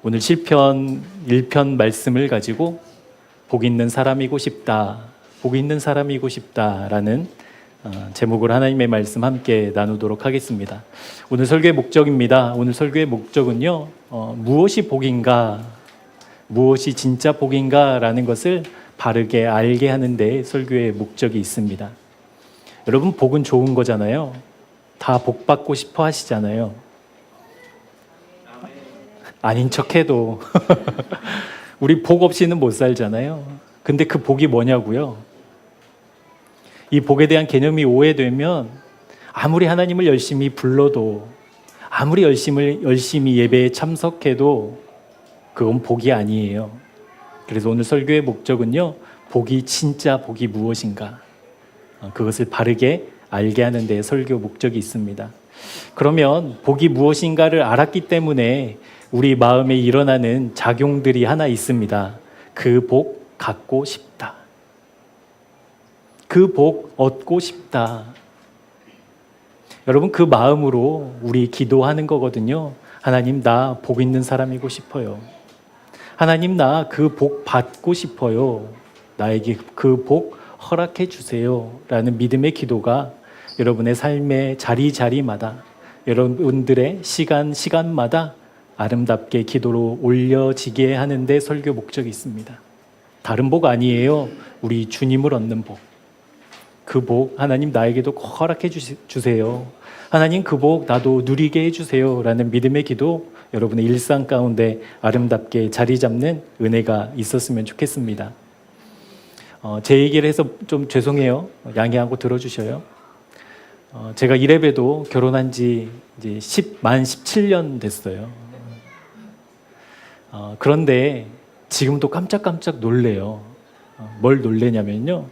오늘 시편 1편 말씀을 가지고 복 있는 사람이고 싶다, 복 있는 사람이고 싶다라는 제목으로 하나님의 말씀 함께 나누도록 하겠습니다. 오늘 설교의 목적입니다. 오늘 설교의 목적은요, 무엇이 복인가, 무엇이 진짜 복인가 라는 것을 바르게 알게 하는 데 설교의 목적이 있습니다. 여러분, 복은 좋은 거잖아요. 다 복 받고 싶어 하시잖아요. 아닌 척해도 우리 복 없이는 못 살잖아요. 근데 그 복이 뭐냐고요? 이 복에 대한 개념이 오해되면 아무리 하나님을 열심히 불러도, 아무리 열심히 예배에 참석해도 그건 복이 아니에요. 그래서 오늘 설교의 목적은요, 진짜 복이 무엇인가, 그것을 바르게 알게 하는 데 설교 목적이 있습니다. 그러면 복이 무엇인가를 알았기 때문에 우리 마음에 일어나는 작용들이 하나 있습니다. 그 복 갖고 싶다. 그 복 얻고 싶다. 여러분, 그 마음으로 우리 기도하는 거거든요. 하나님, 나 복 있는 사람이고 싶어요. 하나님, 나 그 복 받고 싶어요. 나에게 그 복 허락해 주세요. 라는 믿음의 기도가 여러분의 삶의 자리자리마다, 여러분들의 시간마다 아름답게 기도로 올려지게 하는데 설교 목적이 있습니다. 다른 복 아니에요. 우리 주님을 얻는 복. 그 복 하나님 나에게도 허락해 주세요. 하나님, 그 복 나도 누리게 해주세요. 라는 믿음의 기도, 여러분의 일상 가운데 아름답게 자리 잡는 은혜가 있었으면 좋겠습니다. 제 얘기를 해서 좀 죄송해요. 양해하고 들어주셔요. 제가 이래봬도 결혼한 지 이제 만 17년 됐어요. 그런데 지금도 깜짝깜짝 놀래요. 뭘 놀래냐면요,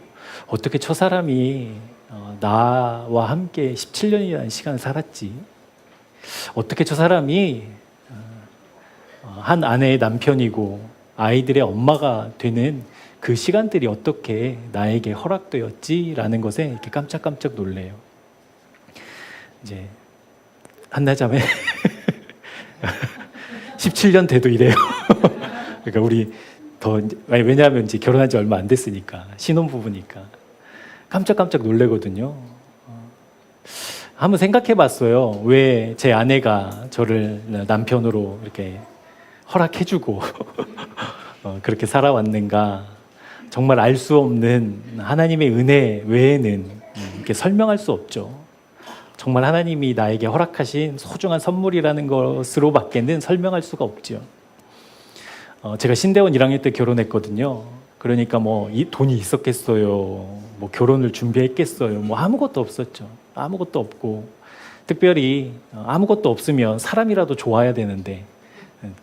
어떻게 저 사람이 나와 함께 17년이라는 시간을 살았지? 어떻게 저 사람이 한 아내의 남편이고 아이들의 엄마가 되는 그 시간들이 어떻게 나에게 허락되었지? 라는 것에 이렇게 깜짝깜짝 놀래요. 이제 한나자매 17년 돼도 이래요. 그러니까 우리 왜냐하면 이제 결혼한 지 얼마 안 됐으니까, 신혼부부니까 깜짝깜짝 놀래거든요. 한번 생각해 봤어요. 왜 제 아내가 저를 남편으로 이렇게 허락해주고 그렇게 살아왔는가. 정말 알 수 없는 하나님의 은혜 외에는 이렇게 설명할 수 없죠. 정말 하나님이 나에게 허락하신 소중한 선물이라는 것으로 밖에는 설명할 수가 없죠. 제가 신대원 1학년 때 결혼했거든요. 그러니까 이 돈이 있었겠어요. 결혼을 준비했겠어요. 아무것도 없었죠. 아무것도 없고, 특별히 아무것도 없으면 사람이라도 좋아야 되는데,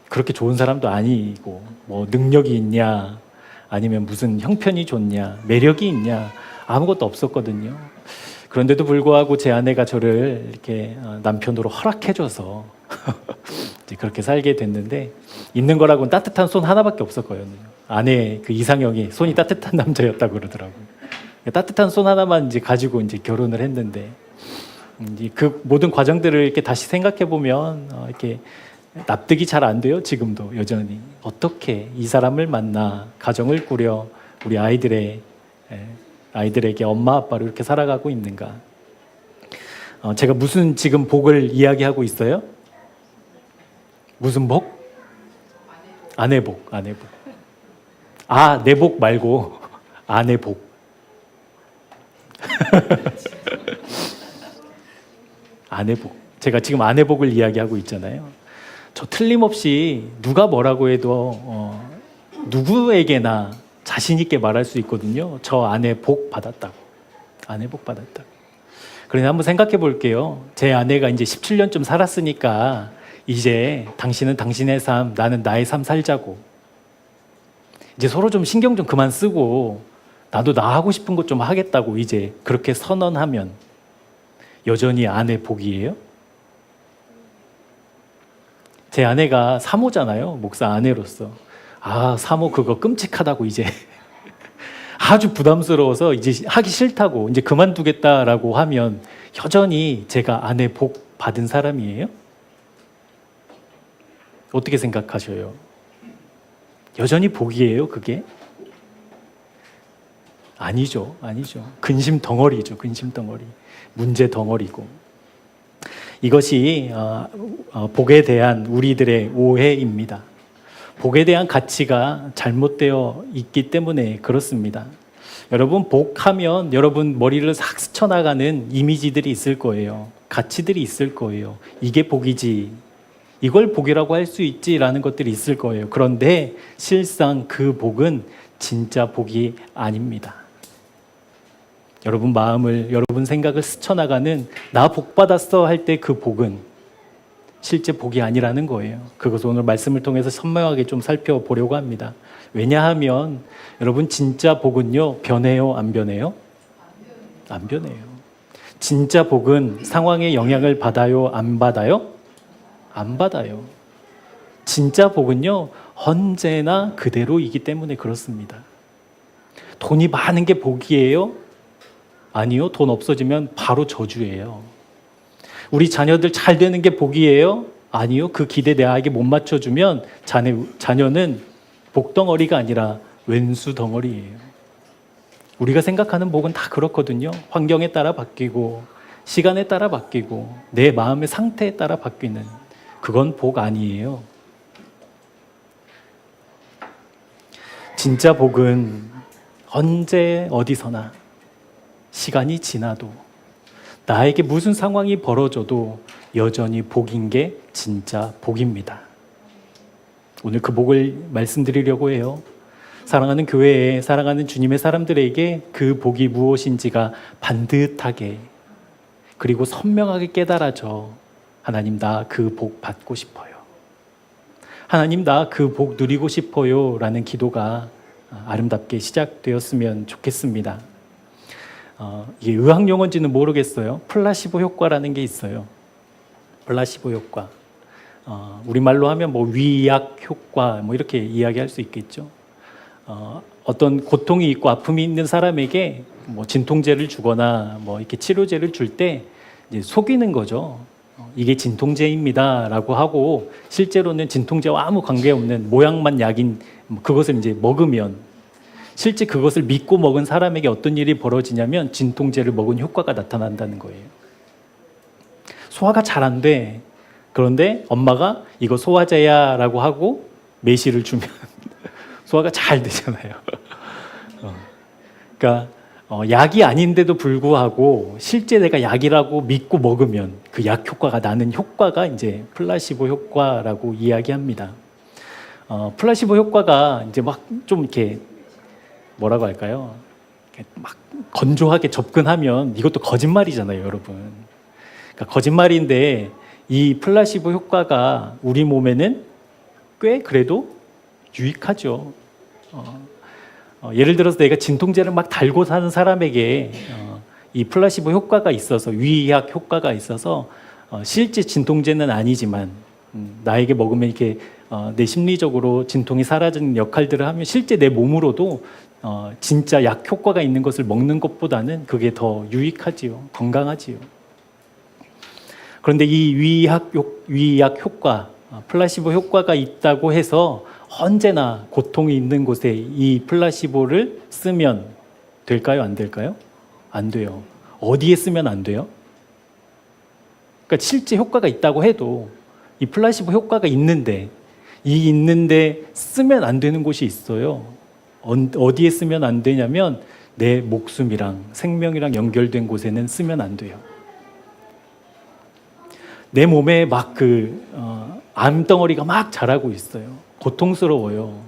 그렇게 좋은 사람도 아니고, 능력이 있냐, 아니면 무슨 형편이 좋냐, 매력이 있냐, 아무것도 없었거든요. 그런데도 불구하고 제 아내가 저를 이렇게 남편으로 허락해줘서 이제 그렇게 살게 됐는데, 있는 거라고는 따뜻한 손 하나밖에 없었거든요. 아내 그 이상형이 손이 따뜻한 남자였다고 그러더라고요. 따뜻한 손 하나만 이제 가지고 이제 결혼을 했는데, 그 모든 과정들을 이렇게 다시 생각해 보면 이렇게 납득이 잘 안 돼요. 지금도 여전히 어떻게 이 사람을 만나 가정을 꾸려 우리 아이들에게 엄마 아빠로 이렇게 살아가고 있는가. 제가 무슨 지금 복을 이야기하고 있어요? 무슨 복? 아내 복. 내 복 말고 아내 복. 아내 복. 제가 지금 아내 복을 이야기하고 있잖아요. 저 틀림없이 누가 뭐라고 해도 누구에게나 자신 있게 말할 수 있거든요. 저 아내 복 받았다고. 아내 복 받았다고. 그런데 한번 생각해 볼게요. 제 아내가 이제 17년쯤 살았으니까 이제 당신은 당신의 삶, 나는 나의 삶 살자고. 이제 서로 좀 신경 좀 그만 쓰고 나도 나 하고 싶은 것 좀 하겠다고 이제 그렇게 선언하면 여전히 아내 복이에요? 제 아내가 사모잖아요. 목사 아내로서. 사모 그거 끔찍하다고 이제 아주 부담스러워서 이제 하기 싫다고 이제 그만두겠다라고 하면 여전히 제가 아내 복 받은 사람이에요? 어떻게 생각하셔요? 여전히 복이에요, 그게? 아니죠. 근심 덩어리죠, 근심 덩어리. 문제 덩어리고. 이것이 복에 대한 우리들의 오해입니다. 복에 대한 가치가 잘못되어 있기 때문에 그렇습니다. 여러분, 복하면 여러분 머리를 싹 스쳐나가는 이미지들이 있을 거예요. 가치들이 있을 거예요. 이게 복이지, 이걸 복이라고 할 수 있지라는 것들이 있을 거예요. 그런데 실상 그 복은 진짜 복이 아닙니다. 여러분 마음을, 여러분 생각을 스쳐나가는 나 복 받았어 할 때 그 복은 실제 복이 아니라는 거예요. 그것을 오늘 말씀을 통해서 선명하게 좀 살펴보려고 합니다. 왜냐하면 여러분, 진짜 복은요, 변해요, 안 변해요? 안 변해요. 진짜 복은 상황의 영향을 받아요, 안 받아요? 안 받아요. 진짜 복은요, 언제나 그대로이기 때문에 그렇습니다. 돈이 많은 게 복이에요? 아니요. 돈 없어지면 바로 저주예요. 우리 자녀들 잘 되는 게 복이에요? 아니요. 그 기대 내 아이에게 못 맞춰주면 자녀는 복덩어리가 아니라 왼수 덩어리예요. 우리가 생각하는 복은 다 그렇거든요. 환경에 따라 바뀌고, 시간에 따라 바뀌고, 내 마음의 상태에 따라 바뀌는, 그건 복 아니에요. 진짜 복은 언제 어디서나, 시간이 지나도, 나에게 무슨 상황이 벌어져도 여전히 복인 게 진짜 복입니다. 오늘 그 복을 말씀드리려고 해요. 사랑하는 교회에, 사랑하는 주님의 사람들에게 그 복이 무엇인지가 반듯하게, 그리고 선명하게 깨달아져. 하나님, 나 그 복 받고 싶어요. 하나님, 나 그 복 누리고 싶어요. 라는 기도가 아름답게 시작되었으면 좋겠습니다. 이게 의학 용어인지는 모르겠어요. 플라시보 효과라는 게 있어요. 플라시보 효과. 우리말로 하면 뭐 위약 효과, 뭐 이렇게 이야기할 수 있겠죠. 어떤 고통이 있고 아픔이 있는 사람에게 뭐 진통제를 주거나 뭐 이렇게 치료제를 줄 때 이제 속이는 거죠. 이게 진통제입니다라고 하고, 실제로는 진통제와 아무 관계없는 모양만 약인 그것을 이제 먹으면, 실제 그것을 믿고 먹은 사람에게 어떤 일이 벌어지냐면 진통제를 먹은 효과가 나타난다는 거예요. 소화가 잘 안 돼. 그런데 엄마가 이거 소화제야 라고 하고 매실을 주면 소화가 잘 되잖아요. 그러니까 약이 아닌데도 불구하고 실제 내가 약이라고 믿고 먹으면 그 약 효과가 나는 효과가 이제 플라시보 효과라고 이야기합니다. 플라시보 효과가 이제 막 좀 이렇게 뭐라고 할까요? 막 건조하게 접근하면 이것도 거짓말이잖아요, 여러분. 그러니까 거짓말인데 이 플라시보 효과가 우리 몸에는 꽤 그래도 유익하죠. 예를 들어서 내가 진통제를 막 달고 사는 사람에게 이 플라시보 효과가 있어서, 위약 효과가 있어서 실제 진통제는 아니지만 나에게 먹으면 이렇게 내 심리적으로 진통이 사라지는 역할들을 하면 실제 내 몸으로도 진짜 약 효과가 있는 것을 먹는 것보다는 그게 더 유익하지요. 건강하지요. 그런데 이 위약 효과, 플라시보 효과가 있다고 해서 언제나 고통이 있는 곳에 이 플라시보를 쓰면 될까요? 안 될까요? 안 돼요. 어디에 쓰면 안 돼요? 그러니까 실제 효과가 있다고 해도 이 플라시보 효과가 있는데 쓰면 안 되는 곳이 있어요. 어디에 쓰면 안 되냐면 내 목숨이랑 생명이랑 연결된 곳에는 쓰면 안 돼요. 내 몸에 막 암덩어리가 막 자라고 있어요. 고통스러워요.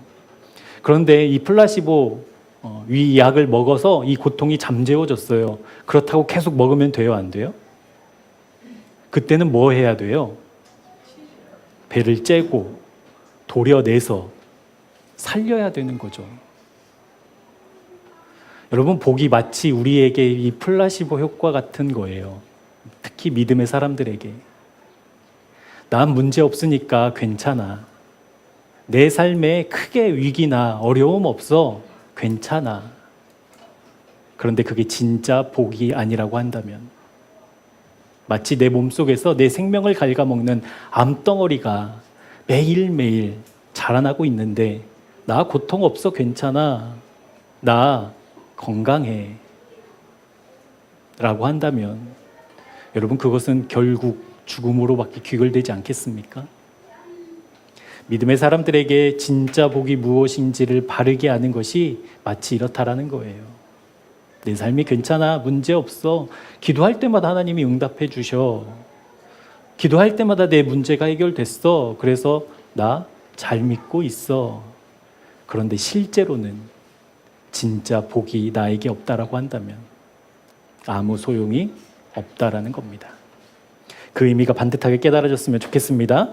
그런데 이 플라시보 위약을 먹어서 이 고통이 잠재워졌어요. 그렇다고 계속 먹으면 돼요? 안 돼요? 그때는 뭐 해야 돼요? 배를 째고 도려내서 살려야 되는 거죠. 여러분, 복이 마치 우리에게 이 플라시보 효과 같은 거예요. 특히 믿음의 사람들에게. 난 문제 없으니까 괜찮아. 내 삶에 크게 위기나 어려움 없어. 괜찮아. 그런데 그게 진짜 복이 아니라고 한다면, 마치 내 몸속에서 내 생명을 갉아먹는 암덩어리가 매일매일 자라나고 있는데 나 고통 없어, 괜찮아, 나 건강해 라고 한다면 여러분, 그것은 결국 죽음으로밖에 귀결되지 않겠습니까? 믿음의 사람들에게 진짜 복이 무엇인지를 바르게 아는 것이 마치 이렇다라는 거예요. 내 삶이 괜찮아, 문제 없어, 기도할 때마다 하나님이 응답해 주셔, 기도할 때마다 내 문제가 해결됐어, 그래서 나 잘 믿고 있어. 그런데 실제로는 진짜 복이 나에게 없다라고 한다면 아무 소용이 없다라는 겁니다. 그 의미가 반듯하게 깨달아졌으면 좋겠습니다.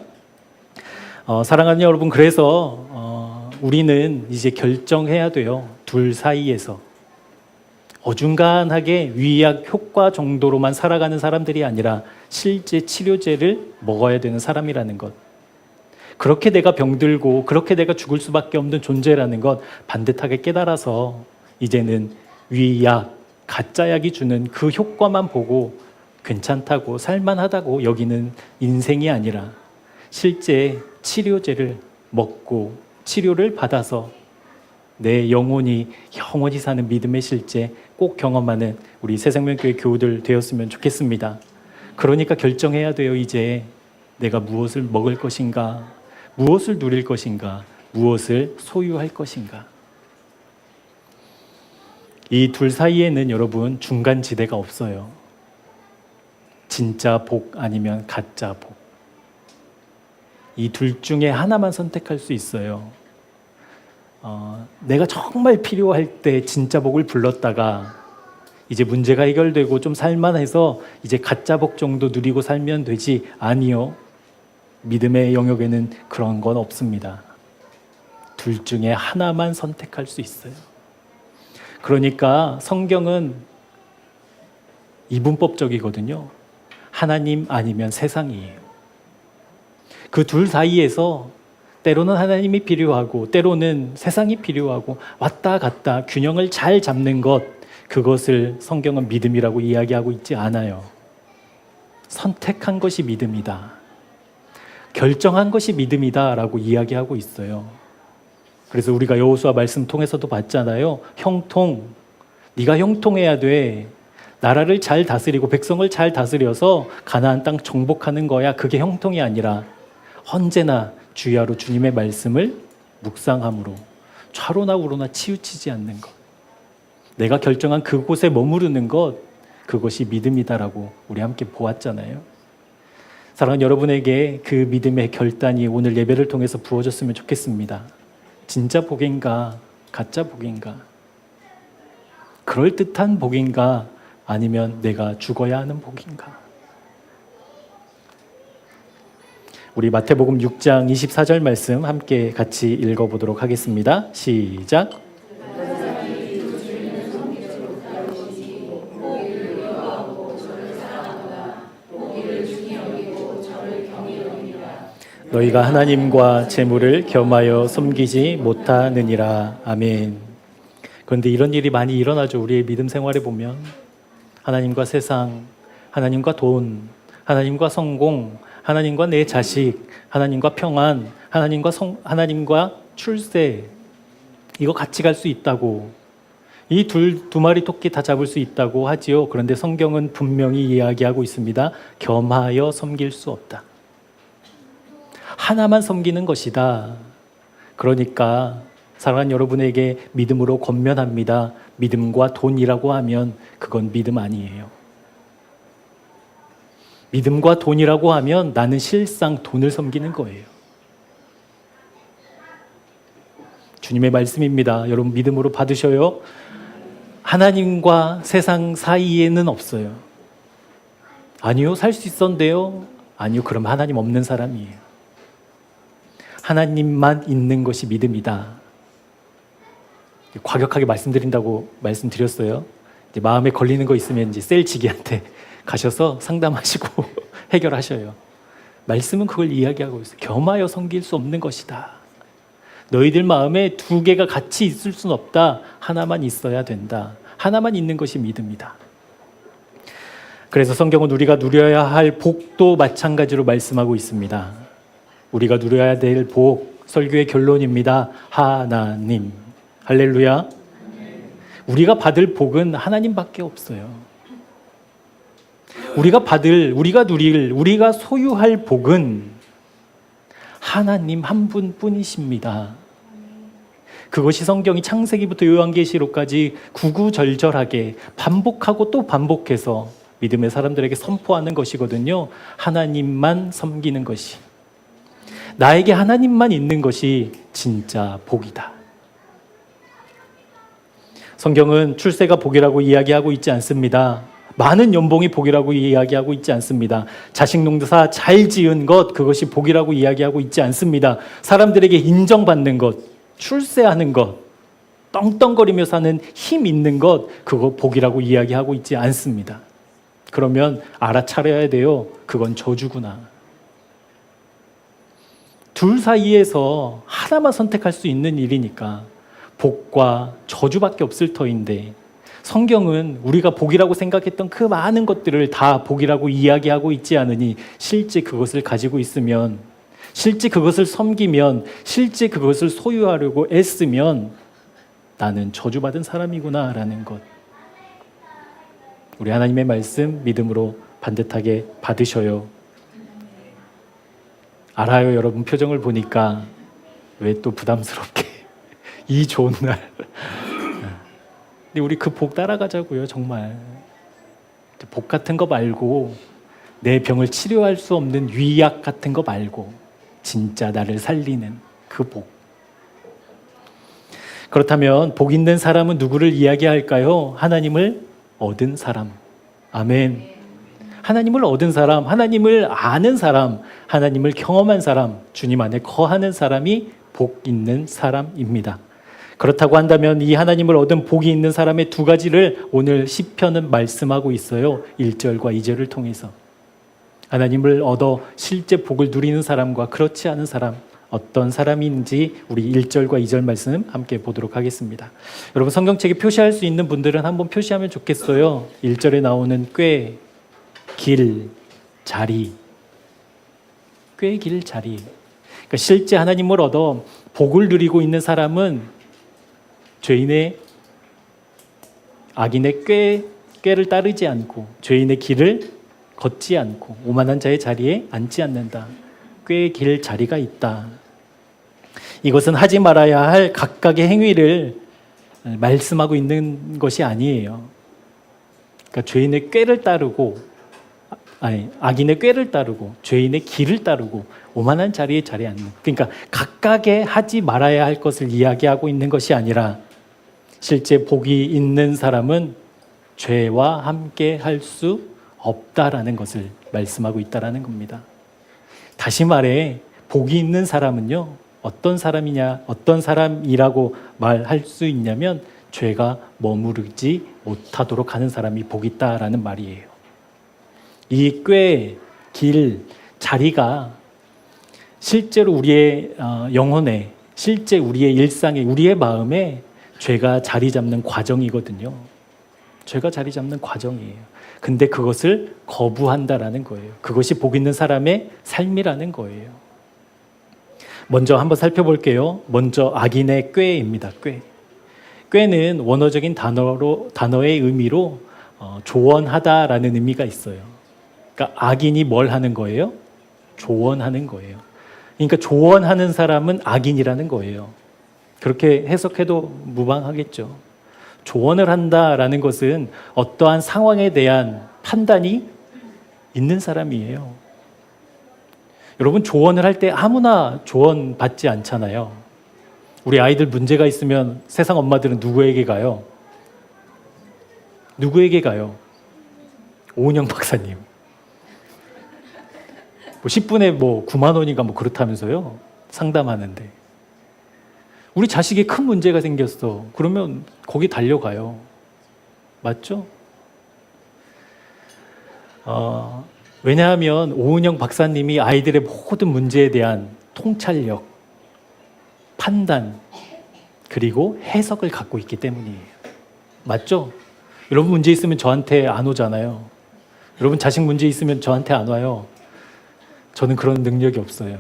사랑하는 여러분, 그래서 우리는 이제 결정해야 돼요. 둘 사이에서 어중간하게 위약 효과 정도로만 살아가는 사람들이 아니라 실제 치료제를 먹어야 되는 사람이라는 것, 그렇게 내가 병들고 그렇게 내가 죽을 수밖에 없는 존재라는 것 반듯하게 깨달아서 이제는 위약, 가짜약이 주는 그 효과만 보고 괜찮다고, 살만하다고 여기는 인생이 아니라 실제 치료제를 먹고 치료를 받아서 내 영혼이 영원히 사는 믿음의 실제 꼭 경험하는 우리 새생명교회 교우들 되었으면 좋겠습니다. 그러니까 결정해야 돼요. 이제 내가 무엇을 먹을 것인가, 무엇을 누릴 것인가, 무엇을 소유할 것인가. 이 둘 사이에는 여러분 중간 지대가 없어요. 진짜 복 아니면 가짜 복. 이 둘 중에 하나만 선택할 수 있어요. 내가 정말 필요할 때 진짜 복을 불렀다가 이제 문제가 해결되고 좀 살만해서 이제 가짜 복 정도 누리고 살면 되지. 아니요. 믿음의 영역에는 그런 건 없습니다. 둘 중에 하나만 선택할 수 있어요. 그러니까 성경은 이분법적이거든요. 하나님 아니면 세상이에요. 그 둘 사이에서 때로는 하나님이 필요하고 때로는 세상이 필요하고 왔다 갔다 균형을 잘 잡는 것, 그것을 성경은 믿음이라고 이야기하고 있지 않아요. 선택한 것이 믿음이다, 결정한 것이 믿음이다라고 이야기하고 있어요. 그래서 우리가 여호수아 말씀 통해서도 봤잖아요. 형통, 네가 형통해야 돼. 나라를 잘 다스리고 백성을 잘 다스려서 가나안 땅 정복하는 거야. 그게 형통이 아니라 언제나 주야로 주님의 말씀을 묵상함으로 좌로나 우로나 치우치지 않는 것, 내가 결정한 그곳에 머무르는 것, 그것이 믿음이다라고 우리 함께 보았잖아요. 사랑하는 여러분에게 그 믿음의 결단이 오늘 예배를 통해서 부어졌으면 좋겠습니다. 진짜 복인가, 가짜 복인가, 그럴듯한 복인가, 아니면 내가 죽어야 하는 복인가. 우리 마태복음 6장 24절 말씀 함께 같이 읽어보도록 하겠습니다. 시작. 너희가 하나님과 재물을 겸하여 섬기지 못하느니라. 아멘. 그런데 이런 일이 많이 일어나죠. 우리의 믿음 생활에 보면 하나님과 세상, 하나님과 돈, 하나님과 성공, 하나님과 내 자식, 하나님과 평안, 하나님과 출세, 이거 같이 갈 수 있다고, 이 두 마리 토끼 다 잡을 수 있다고 하지요. 그런데 성경은 분명히 이야기하고 있습니다. 겸하여 섬길 수 없다. 하나만 섬기는 것이다. 그러니까 사랑하는 여러분에게 믿음으로 권면합니다. 믿음과 돈이라고 하면 그건 믿음 아니에요. 믿음과 돈이라고 하면 나는 실상 돈을 섬기는 거예요. 주님의 말씀입니다. 여러분 믿음으로 받으셔요. 하나님과 세상 사이에는 없어요. 아니요, 살 수 있었는데요. 아니요, 그럼 하나님 없는 사람이에요. 하나님만 있는 것이 믿음이다. 과격하게 말씀드린다고 말씀드렸어요. 이제 마음에 걸리는 거 있으면 이제 셀지기한테 가셔서 상담하시고 해결하셔요. 말씀은 그걸 이야기하고 있어요. 겸하여 섬길 수 없는 것이다. 너희들 마음에 두 개가 같이 있을 수는 없다. 하나만 있어야 된다. 하나만 있는 것이 믿음이다. 그래서 성경은 우리가 누려야 할 복도 마찬가지로 말씀하고 있습니다. 우리가 누려야 될 복, 설교의 결론입니다. 하나님. 할렐루야. 우리가 받을 복은 하나님밖에 없어요. 우리가 누릴, 우리가 소유할 복은 하나님 한 분뿐이십니다. 그것이 성경이 창세기부터 요한계시록까지 구구절절하게 반복하고 또 반복해서 믿음의 사람들에게 선포하는 것이거든요. 하나님만 섬기는 것이. 나에게 하나님만 있는 것이 진짜 복이다. 성경은 출세가 복이라고 이야기하고 있지 않습니다. 많은 연봉이 복이라고 이야기하고 있지 않습니다. 자식 농사 잘 지은 것, 그것이 복이라고 이야기하고 있지 않습니다. 사람들에게 인정받는 것, 출세하는 것, 떵떵거리며 사는 힘 있는 것, 그거 복이라고 이야기하고 있지 않습니다. 그러면 알아차려야 돼요. 그건 저주구나. 둘 사이에서 하나만 선택할 수 있는 일이니까 복과 저주밖에 없을 터인데, 성경은 우리가 복이라고 생각했던 그 많은 것들을 다 복이라고 이야기하고 있지 않으니, 실제 그것을 가지고 있으면, 실제 그것을 섬기면, 실제 그것을 소유하려고 애쓰면 나는 저주받은 사람이구나 라는 것. 우리 하나님의 말씀 믿음으로 반듯하게 받으셔요. 알아요. 여러분 표정을 보니까 왜 또 부담스럽게 이 좋은 날. 근데 우리 그 복 따라가자고요. 정말 복 같은 거 말고, 내 병을 치료할 수 없는 위약 같은 거 말고 진짜 나를 살리는 그 복. 그렇다면 복 있는 사람은 누구를 이야기할까요? 하나님을 얻은 사람. 아멘. 하나님을 얻은 사람, 하나님을 아는 사람, 하나님을 경험한 사람, 주님 안에 거하는 사람이 복 있는 사람입니다. 그렇다고 한다면 이 하나님을 얻은 복이 있는 사람의 두 가지를 오늘 시편은 말씀하고 있어요. 1절과 2절을 통해서. 하나님을 얻어 실제 복을 누리는 사람과 그렇지 않은 사람, 어떤 사람인지 우리 1절과 2절 말씀 함께 보도록 하겠습니다. 여러분 성경책에 표시할 수 있는 분들은 한번 표시하면 좋겠어요. 1절에 나오는 꽤, 길, 자리. 꽤, 길, 자리. 그러니까 실제 하나님을 얻어 복을 누리고 있는 사람은 죄인의, 악인의 꾀를 따르지 않고, 죄인의 길을 걷지 않고, 오만한 자의 자리에 앉지 않는다. 꽤, 길, 자리가 있다. 이것은 하지 말아야 할 각각의 행위를 말씀하고 있는 것이 아니에요. 그러니까 죄인의 꾀를 따르고, 악인의 꾀를 따르고, 죄인의 길을 따르고, 오만한 자리에 앉는. 그러니까 각각의 하지 말아야 할 것을 이야기하고 있는 것이 아니라, 실제 복이 있는 사람은 죄와 함께 할 수 없다라는 것을 말씀하고 있다라는 겁니다. 다시 말해, 복이 있는 사람은요, 어떤 사람이냐, 어떤 사람이라고 말할 수 있냐면 죄가 머무르지 못하도록 하는 사람이 복이 있다라는 말이에요. 이 꽤, 길, 자리가 실제로 우리의 영혼에, 실제 우리의 일상에, 우리의 마음에 죄가 자리 잡는 과정이거든요. 죄가 자리 잡는 과정이에요. 근데 그것을 거부한다라는 거예요. 그것이 복 있는 사람의 삶이라는 거예요. 먼저 한번 살펴볼게요. 먼저 악인의 꾀입니다. 꾀. 꾀는 원어적인 단어의 의미로 조언하다라는 의미가 있어요. 그러니까 악인이 뭘 하는 거예요? 조언하는 거예요. 그러니까 조언하는 사람은 악인이라는 거예요. 그렇게 해석해도 무방하겠죠. 조언을 한다라는 것은 어떠한 상황에 대한 판단이 있는 사람이에요. 여러분 조언을 할 때 아무나 조언 받지 않잖아요. 우리 아이들 문제가 있으면 세상 엄마들은 누구에게 가요? 누구에게 가요? 오은영 박사님. 10분에 9만 원인가 그렇다면서요. 상담하는데. 우리 자식이 큰 문제가 생겼어. 그러면 거기 달려가요. 맞죠? 왜냐하면 오은영 박사님이 아이들의 모든 문제에 대한 통찰력, 판단, 그리고 해석을 갖고 있기 때문이에요. 맞죠? 여러분 문제 있으면 저한테 안 오잖아요. 여러분 자식 문제 있으면 저한테 안 와요. 저는 그런 능력이 없어요.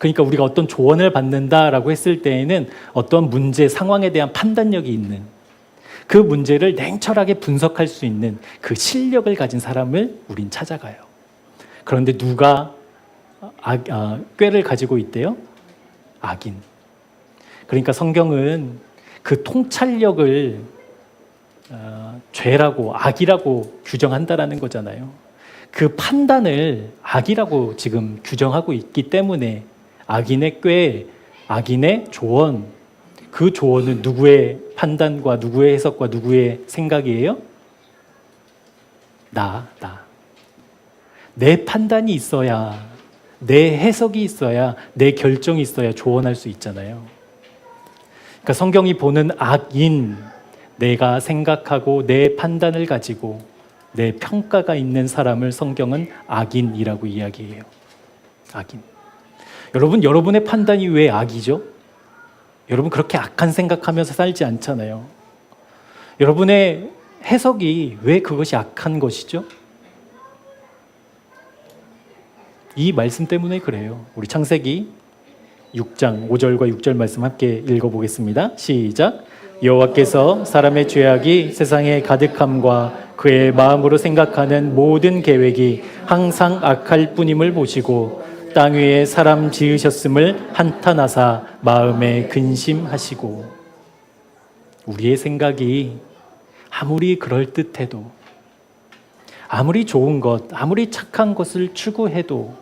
그러니까 우리가 어떤 조언을 받는다라고 했을 때에는 어떤 문제, 상황에 대한 판단력이 있는, 그 문제를 냉철하게 분석할 수 있는 그 실력을 가진 사람을 우린 찾아가요. 그런데 누가 꾀를 가지고 있대요? 악인. 그러니까 성경은 그 통찰력을 죄라고, 악이라고 규정한다라는 거잖아요. 그 판단을 악이라고 지금 규정하고 있기 때문에 악인의 꾀, 악인의 조언, 그 조언은 누구의 판단과 누구의 해석과 누구의 생각이에요? 나. 내 판단이 있어야, 내 해석이 있어야, 내 결정이 있어야 조언할 수 있잖아요. 그러니까 성경이 보는 악인, 내가 생각하고 내 판단을 가지고 내 평가가 있는 사람을 성경은 악인이라고 이야기해요. 악인. 여러분, 여러분의 판단이 왜 악이죠? 여러분 그렇게 악한 생각하면서 살지 않잖아요. 여러분의 해석이 왜 그것이 악한 것이죠? 이 말씀 때문에 그래요. 우리 창세기 6장 5절과 6절 말씀 함께 읽어보겠습니다. 시작. 여호와께서 사람의 죄악이 세상에 가득함과 그의 마음으로 생각하는 모든 계획이 항상 악할 뿐임을 보시고 땅 위에 사람 지으셨음을 한탄하사 마음에 근심하시고. 우리의 생각이 아무리 그럴듯해도, 아무리 좋은 것, 아무리 착한 것을 추구해도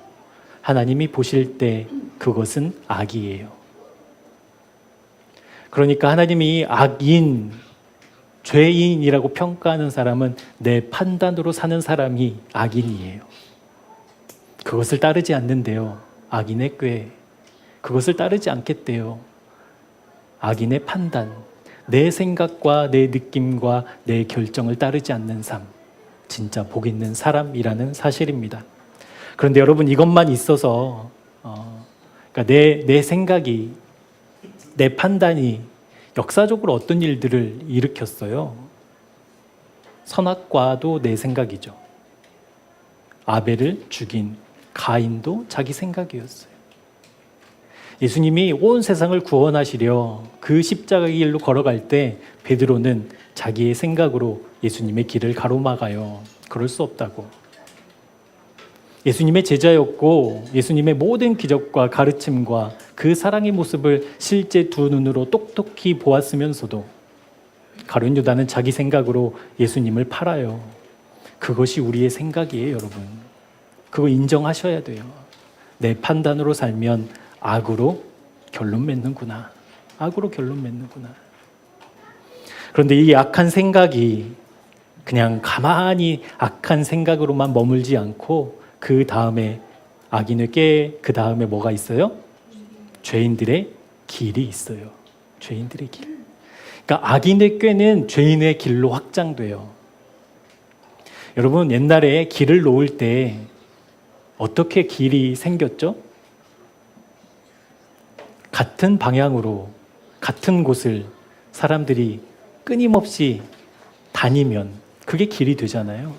하나님이 보실 때 그것은 악이에요. 그러니까 하나님이 악인, 죄인이라고 평가하는 사람은 내 판단으로 사는 사람이 악인이에요. 그것을 따르지 않는데요. 악인의 꾀. 그것을 따르지 않겠대요. 악인의 판단. 내 생각과 내 느낌과 내 결정을 따르지 않는 삶. 진짜 복 있는 사람이라는 사실입니다. 그런데 여러분, 이것만 있어서 그러니까 내 생각이, 내 판단이 역사적으로 어떤 일들을 일으켰어요? 선악과도 내 생각이죠. 아벨을 죽인 가인도 자기 생각이었어요. 예수님이 온 세상을 구원하시려 그 십자가의 길로 걸어갈 때 베드로는 자기의 생각으로 예수님의 길을 가로막아요. 그럴 수 없다고. 예수님의 제자였고 예수님의 모든 기적과 가르침과 그 사랑의 모습을 실제 두 눈으로 똑똑히 보았으면서도 가룟 유다는 자기 생각으로 예수님을 팔아요. 그것이 우리의 생각이에요, 여러분. 그거 인정하셔야 돼요. 내 판단으로 살면 악으로 결론 맺는구나. 악으로 결론 맺는구나. 그런데 이 악한 생각이 그냥 가만히 악한 생각으로만 머물지 않고 그 다음에 악인의 꾀, 그 다음에 뭐가 있어요? 죄인들의 길이 있어요. 죄인들의 길. 그러니까 악인의 꾀는 죄인의 길로 확장돼요. 여러분, 옛날에 길을 놓을 때 어떻게 길이 생겼죠? 같은 방향으로, 같은 곳을 사람들이 끊임없이 다니면 그게 길이 되잖아요.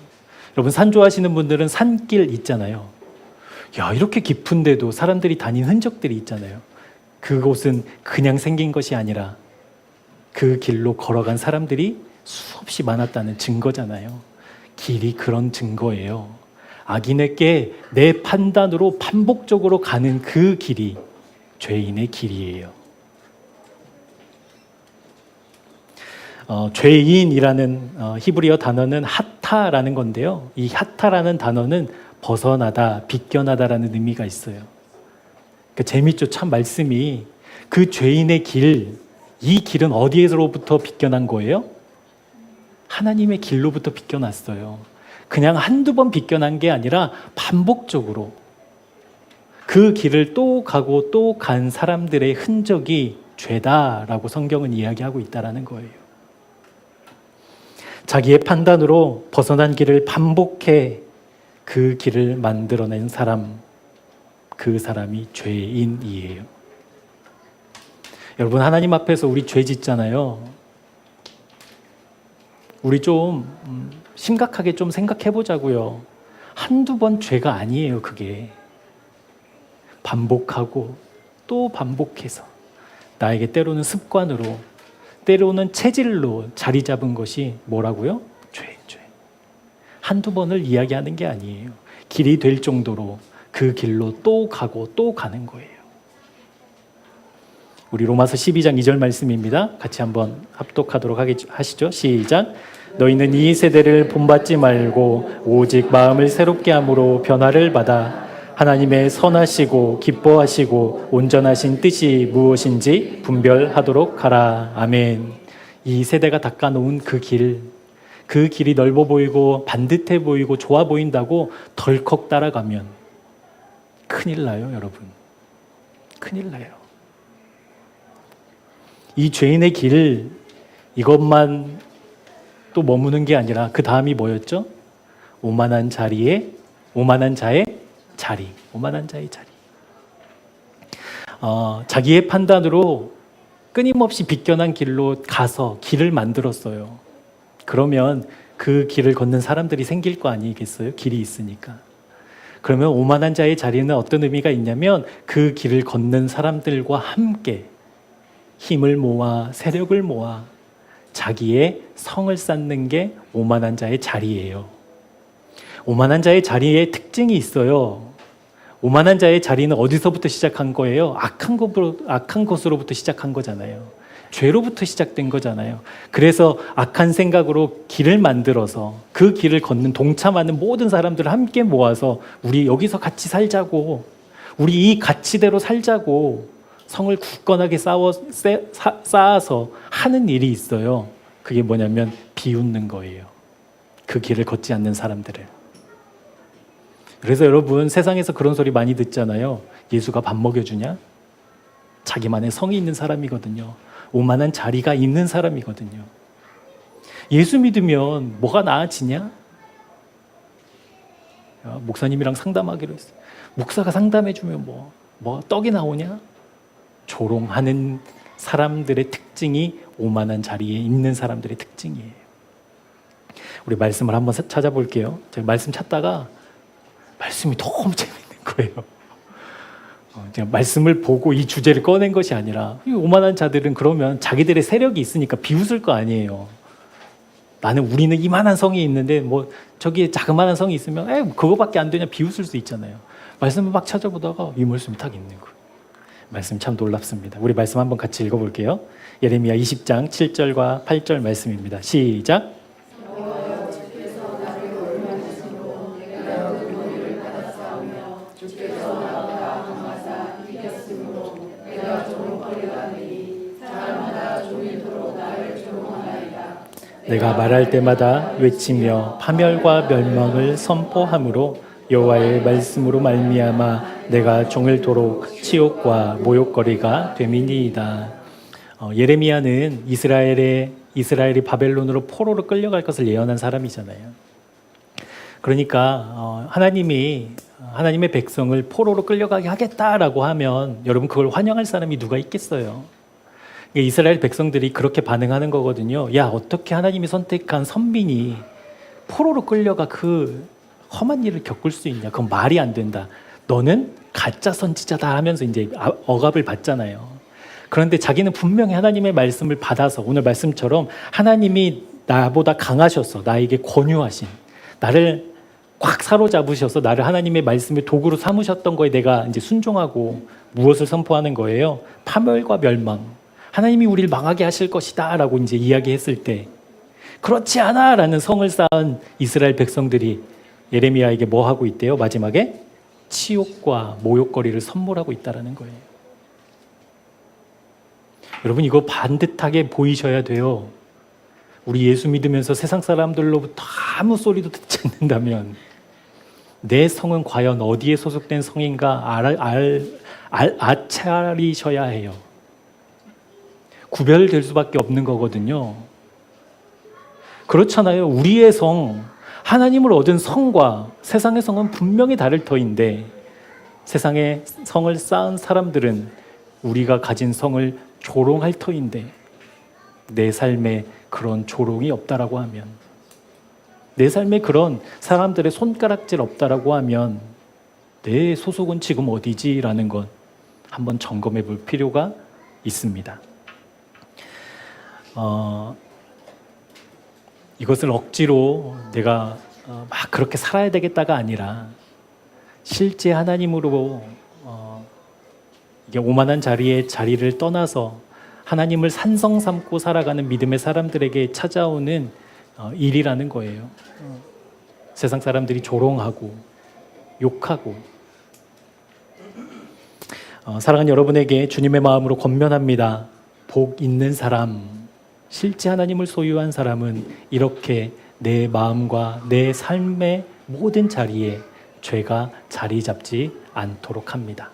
여러분, 산 좋아하시는 분들은 산길 있잖아요. 야, 이렇게 깊은데도 사람들이 다닌 흔적들이 있잖아요. 그곳은 그냥 생긴 것이 아니라 그 길로 걸어간 사람들이 수없이 많았다는 증거잖아요. 길이 그런 증거예요. 악인에게 내 판단으로 반복적으로 가는 그 길이 죄인의 길이에요. 죄인이라는 히브리어 단어는 하타라는 건데요. 이 하타라는 단어는 벗어나다, 비껴나다라는 의미가 있어요. 그러니까 재밌죠. 참 말씀이. 그 죄인의 길, 이 길은 어디에서부터 비껴난 거예요? 하나님의 길로부터 비껴났어요. 그냥 한두 번 비껴난 게 아니라 반복적으로 그 길을 또 가고 또 간 사람들의 흔적이 죄다라고 성경은 이야기하고 있다는 거예요. 자기의 판단으로 벗어난 길을 반복해 그 길을 만들어낸 사람, 그 사람이 죄인이에요. 여러분, 하나님 앞에서 우리 죄 짓잖아요. 우리 좀 심각하게 좀 생각해 보자고요. 한두 번 죄가 아니에요, 그게. 반복하고 또 반복해서 나에게 때로는 습관으로, 때로는 체질로 자리 잡은 것이 뭐라고요? 죄. 한두 번을 이야기하는 게 아니에요. 길이 될 정도로 그 길로 또 가고 또 가는 거예요. 우리 로마서 12장 2절 말씀입니다. 같이 한번 합독하도록 하시죠. 시작. 너희는 이 세대를 본받지 말고 오직 마음을 새롭게 함으로 변화를 받아 하나님의 선하시고 기뻐하시고 온전하신 뜻이 무엇인지 분별하도록 하라. 아멘. 이 세대가 닦아놓은 그 길이 넓어 보이고 반듯해 보이고 좋아 보인다고 덜컥 따라가면 큰일 나요, 여러분. 큰일 나요. 이 죄인의 길, 이것만 또 머무는 게 아니라 그 다음이 뭐였죠? 오만한 자의 자리. 자기의 판단으로 끊임없이 비껴난 길로 가서 길을 만들었어요. 그러면 그 길을 걷는 사람들이 생길 거 아니겠어요? 길이 있으니까. 그러면 오만한 자의 자리는 어떤 의미가 있냐면 그 길을 걷는 사람들과 함께 힘을 모아 세력을 모아 자기의 성을 쌓는 게 오만한 자의 자리예요. 오만한 자의 자리에 특징이 있어요. 오만한 자의 자리는 어디서부터 시작한 거예요? 악한 것으로부터 시작한 거잖아요. 죄로부터 시작된 거잖아요. 그래서 악한 생각으로 길을 만들어서 그 길을 걷는 동참하는 모든 사람들을 함께 모아서 우리 여기서 같이 살자고, 우리 이 가치대로 살자고 성을 굳건하게 쌓아서 하는 일이 있어요. 그게 뭐냐면 비웃는 거예요. 그 길을 걷지 않는 사람들을. 그래서 여러분, 세상에서 그런 소리 많이 듣잖아요. 예수가 밥 먹여주냐? 자기만의 성이 있는 사람이거든요. 오만한 자리가 있는 사람이거든요. 예수 믿으면 뭐가 나아지냐? 목사님이랑 상담하기로 했어요. 목사가 상담해주면 뭐 떡이 나오냐? 조롱하는 사람들의 특징이 오만한 자리에 있는 사람들의 특징이에요. 우리 말씀을 한번 찾아볼게요. 제가 말씀 찾다가 말씀이 너무 재밌는 거예요. 제가 말씀을 보고 이 주제를 꺼낸 것이 아니라, 이 오만한 자들은 그러면 자기들의 세력이 있으니까 비웃을 거 아니에요. 우리는 이만한 성이 있는데 저기에 자그마한 성이 있으면 그거밖에 안 되냐 비웃을 수 있잖아요. 말씀을 막 찾아보다가 이 말씀이 딱 있는 거예요. 말씀 참 놀랍습니다. 우리 말씀 한번 같이 읽어볼게요. 예레미야 20장 7절과 8절 말씀입니다. 시작. 내가 말할 때마다 외치며 파멸과 멸망을 선포함으로 여호와의 말씀으로 말미암아 내가 종일토록 치욕과 모욕거리가 됨이니이다. 예레미야는 이스라엘이 바벨론으로 포로로 끌려갈 것을 예언한 사람이잖아요. 그러니까 하나님의 백성을 포로로 끌려가게 하겠다라고 하면 여러분, 그걸 환영할 사람이 누가 있겠어요? 이스라엘 백성들이 그렇게 반응하는 거거든요. 야, 어떻게 하나님이 선택한 선민이 포로로 끌려가 그 험한 일을 겪을 수 있냐? 그건 말이 안 된다. 너는 가짜 선지자다 하면서 이제 억압을 받잖아요. 그런데 자기는 분명히 하나님의 말씀을 받아서 오늘 말씀처럼 하나님이 나보다 강하셔서 나에게 권유하신, 나를 꽉 사로잡으셔서 나를 하나님의 말씀의 도구로 삼으셨던 거에 내가 이제 순종하고 무엇을 선포하는 거예요? 파멸과 멸망. 하나님이 우리를 망하게 하실 것이다 라고 이제 이야기했을 때, 그렇지 않아 라는 성을 쌓은 이스라엘 백성들이 예레미야에게 뭐 하고 있대요? 마지막에 치욕과 모욕거리를 선물하고 있다라는 거예요. 여러분, 이거 반듯하게 보이셔야 돼요. 우리 예수 믿으면서 세상 사람들로부터 아무 소리도 듣지 않는다면 내 성은 과연 어디에 소속된 성인가 알아차리셔야 해요. 구별될 수밖에 없는 거거든요. 그렇잖아요. 우리의 성, 하나님을 얻은 성과 세상의 성은 분명히 다를 터인데, 세상의 성을 쌓은 사람들은 우리가 가진 성을 조롱할 터인데, 내 삶에 그런 조롱이 없다라고 하면, 내 삶에 그런 사람들의 손가락질 없다라고 하면 내 소속은 지금 어디지라는 것 한번 점검해 볼 필요가 있습니다. 이것을 억지로 내가 막 그렇게 살아야 되겠다가 아니라 실제 하나님으로 이게 오만한 자리를 떠나서 하나님을 산성 삼고 살아가는 믿음의 사람들에게 찾아오는 일이라는 거예요. 세상 사람들이 조롱하고 욕하고 사랑하는 여러분에게 주님의 마음으로 권면합니다. 복 있는 사람, 실제 하나님을 소유한 사람은 이렇게 내 마음과 내 삶의 모든 자리에 죄가 자리 잡지 않도록 합니다.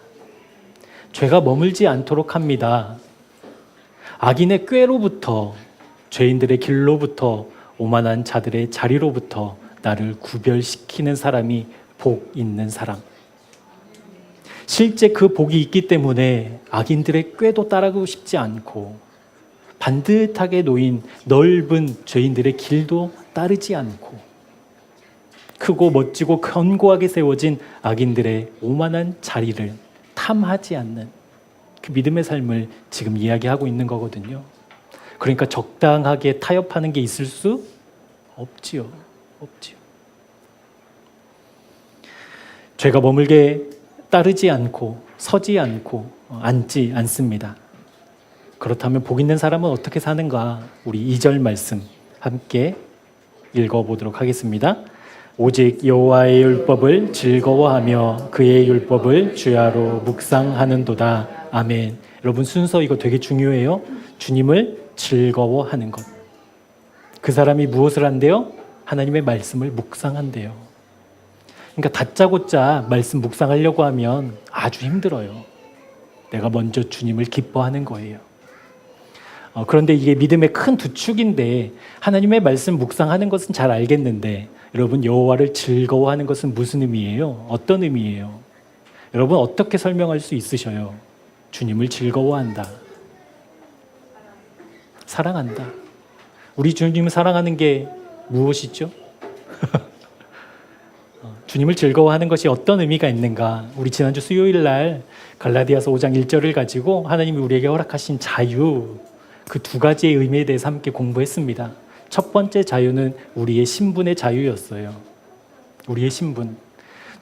죄가 머물지 않도록 합니다. 악인의 꾀로부터, 죄인들의 길로부터, 오만한 자들의 자리로부터 나를 구별시키는 사람이 복 있는 사람. 실제 그 복이 있기 때문에 악인들의 꾀도 따르고 싶지 않고 반듯하게 놓인 넓은 죄인들의 길도 따르지 않고 크고 멋지고 견고하게 세워진 악인들의 오만한 자리를 탐하지 않는 그 믿음의 삶을 지금 이야기하고 있는 거거든요. 그러니까 적당하게 타협하는 게 있을 수 없지요. 죄가 머물게 따르지 않고 서지 않고 앉지 않습니다. 그렇다면 복 있는 사람은 어떻게 사는가? 우리 2절 말씀 함께 읽어보도록 하겠습니다. 오직 여호와의 율법을 즐거워하며 그의 율법을 주야로 묵상하는도다. 아멘. 여러분 순서 이거 되게 중요해요. 주님을 즐거워하는 것. 그 사람이 무엇을 한대요? 하나님의 말씀을 묵상한대요. 그러니까 다짜고짜 말씀 묵상하려고 하면 아주 힘들어요. 내가 먼저 주님을 기뻐하는 거예요. 그런데 이게 믿음의 큰 두 축인데 하나님의 말씀 묵상하는 것은 잘 알겠는데 여러분 여호와를 즐거워하는 것은 무슨 의미예요? 어떤 의미예요? 여러분 어떻게 설명할 수 있으셔요? 주님을 즐거워한다. 사랑한다. 우리 주님을 사랑하는 게 무엇이죠? 주님을 즐거워하는 것이 어떤 의미가 있는가? 우리 지난주 수요일 날 갈라디아서 5장 1절을 가지고 하나님이 우리에게 허락하신 자유, 그 두 가지의 의미에 대해서 함께 공부했습니다. 첫 번째 자유는 우리의 신분의 자유였어요. 우리의 신분.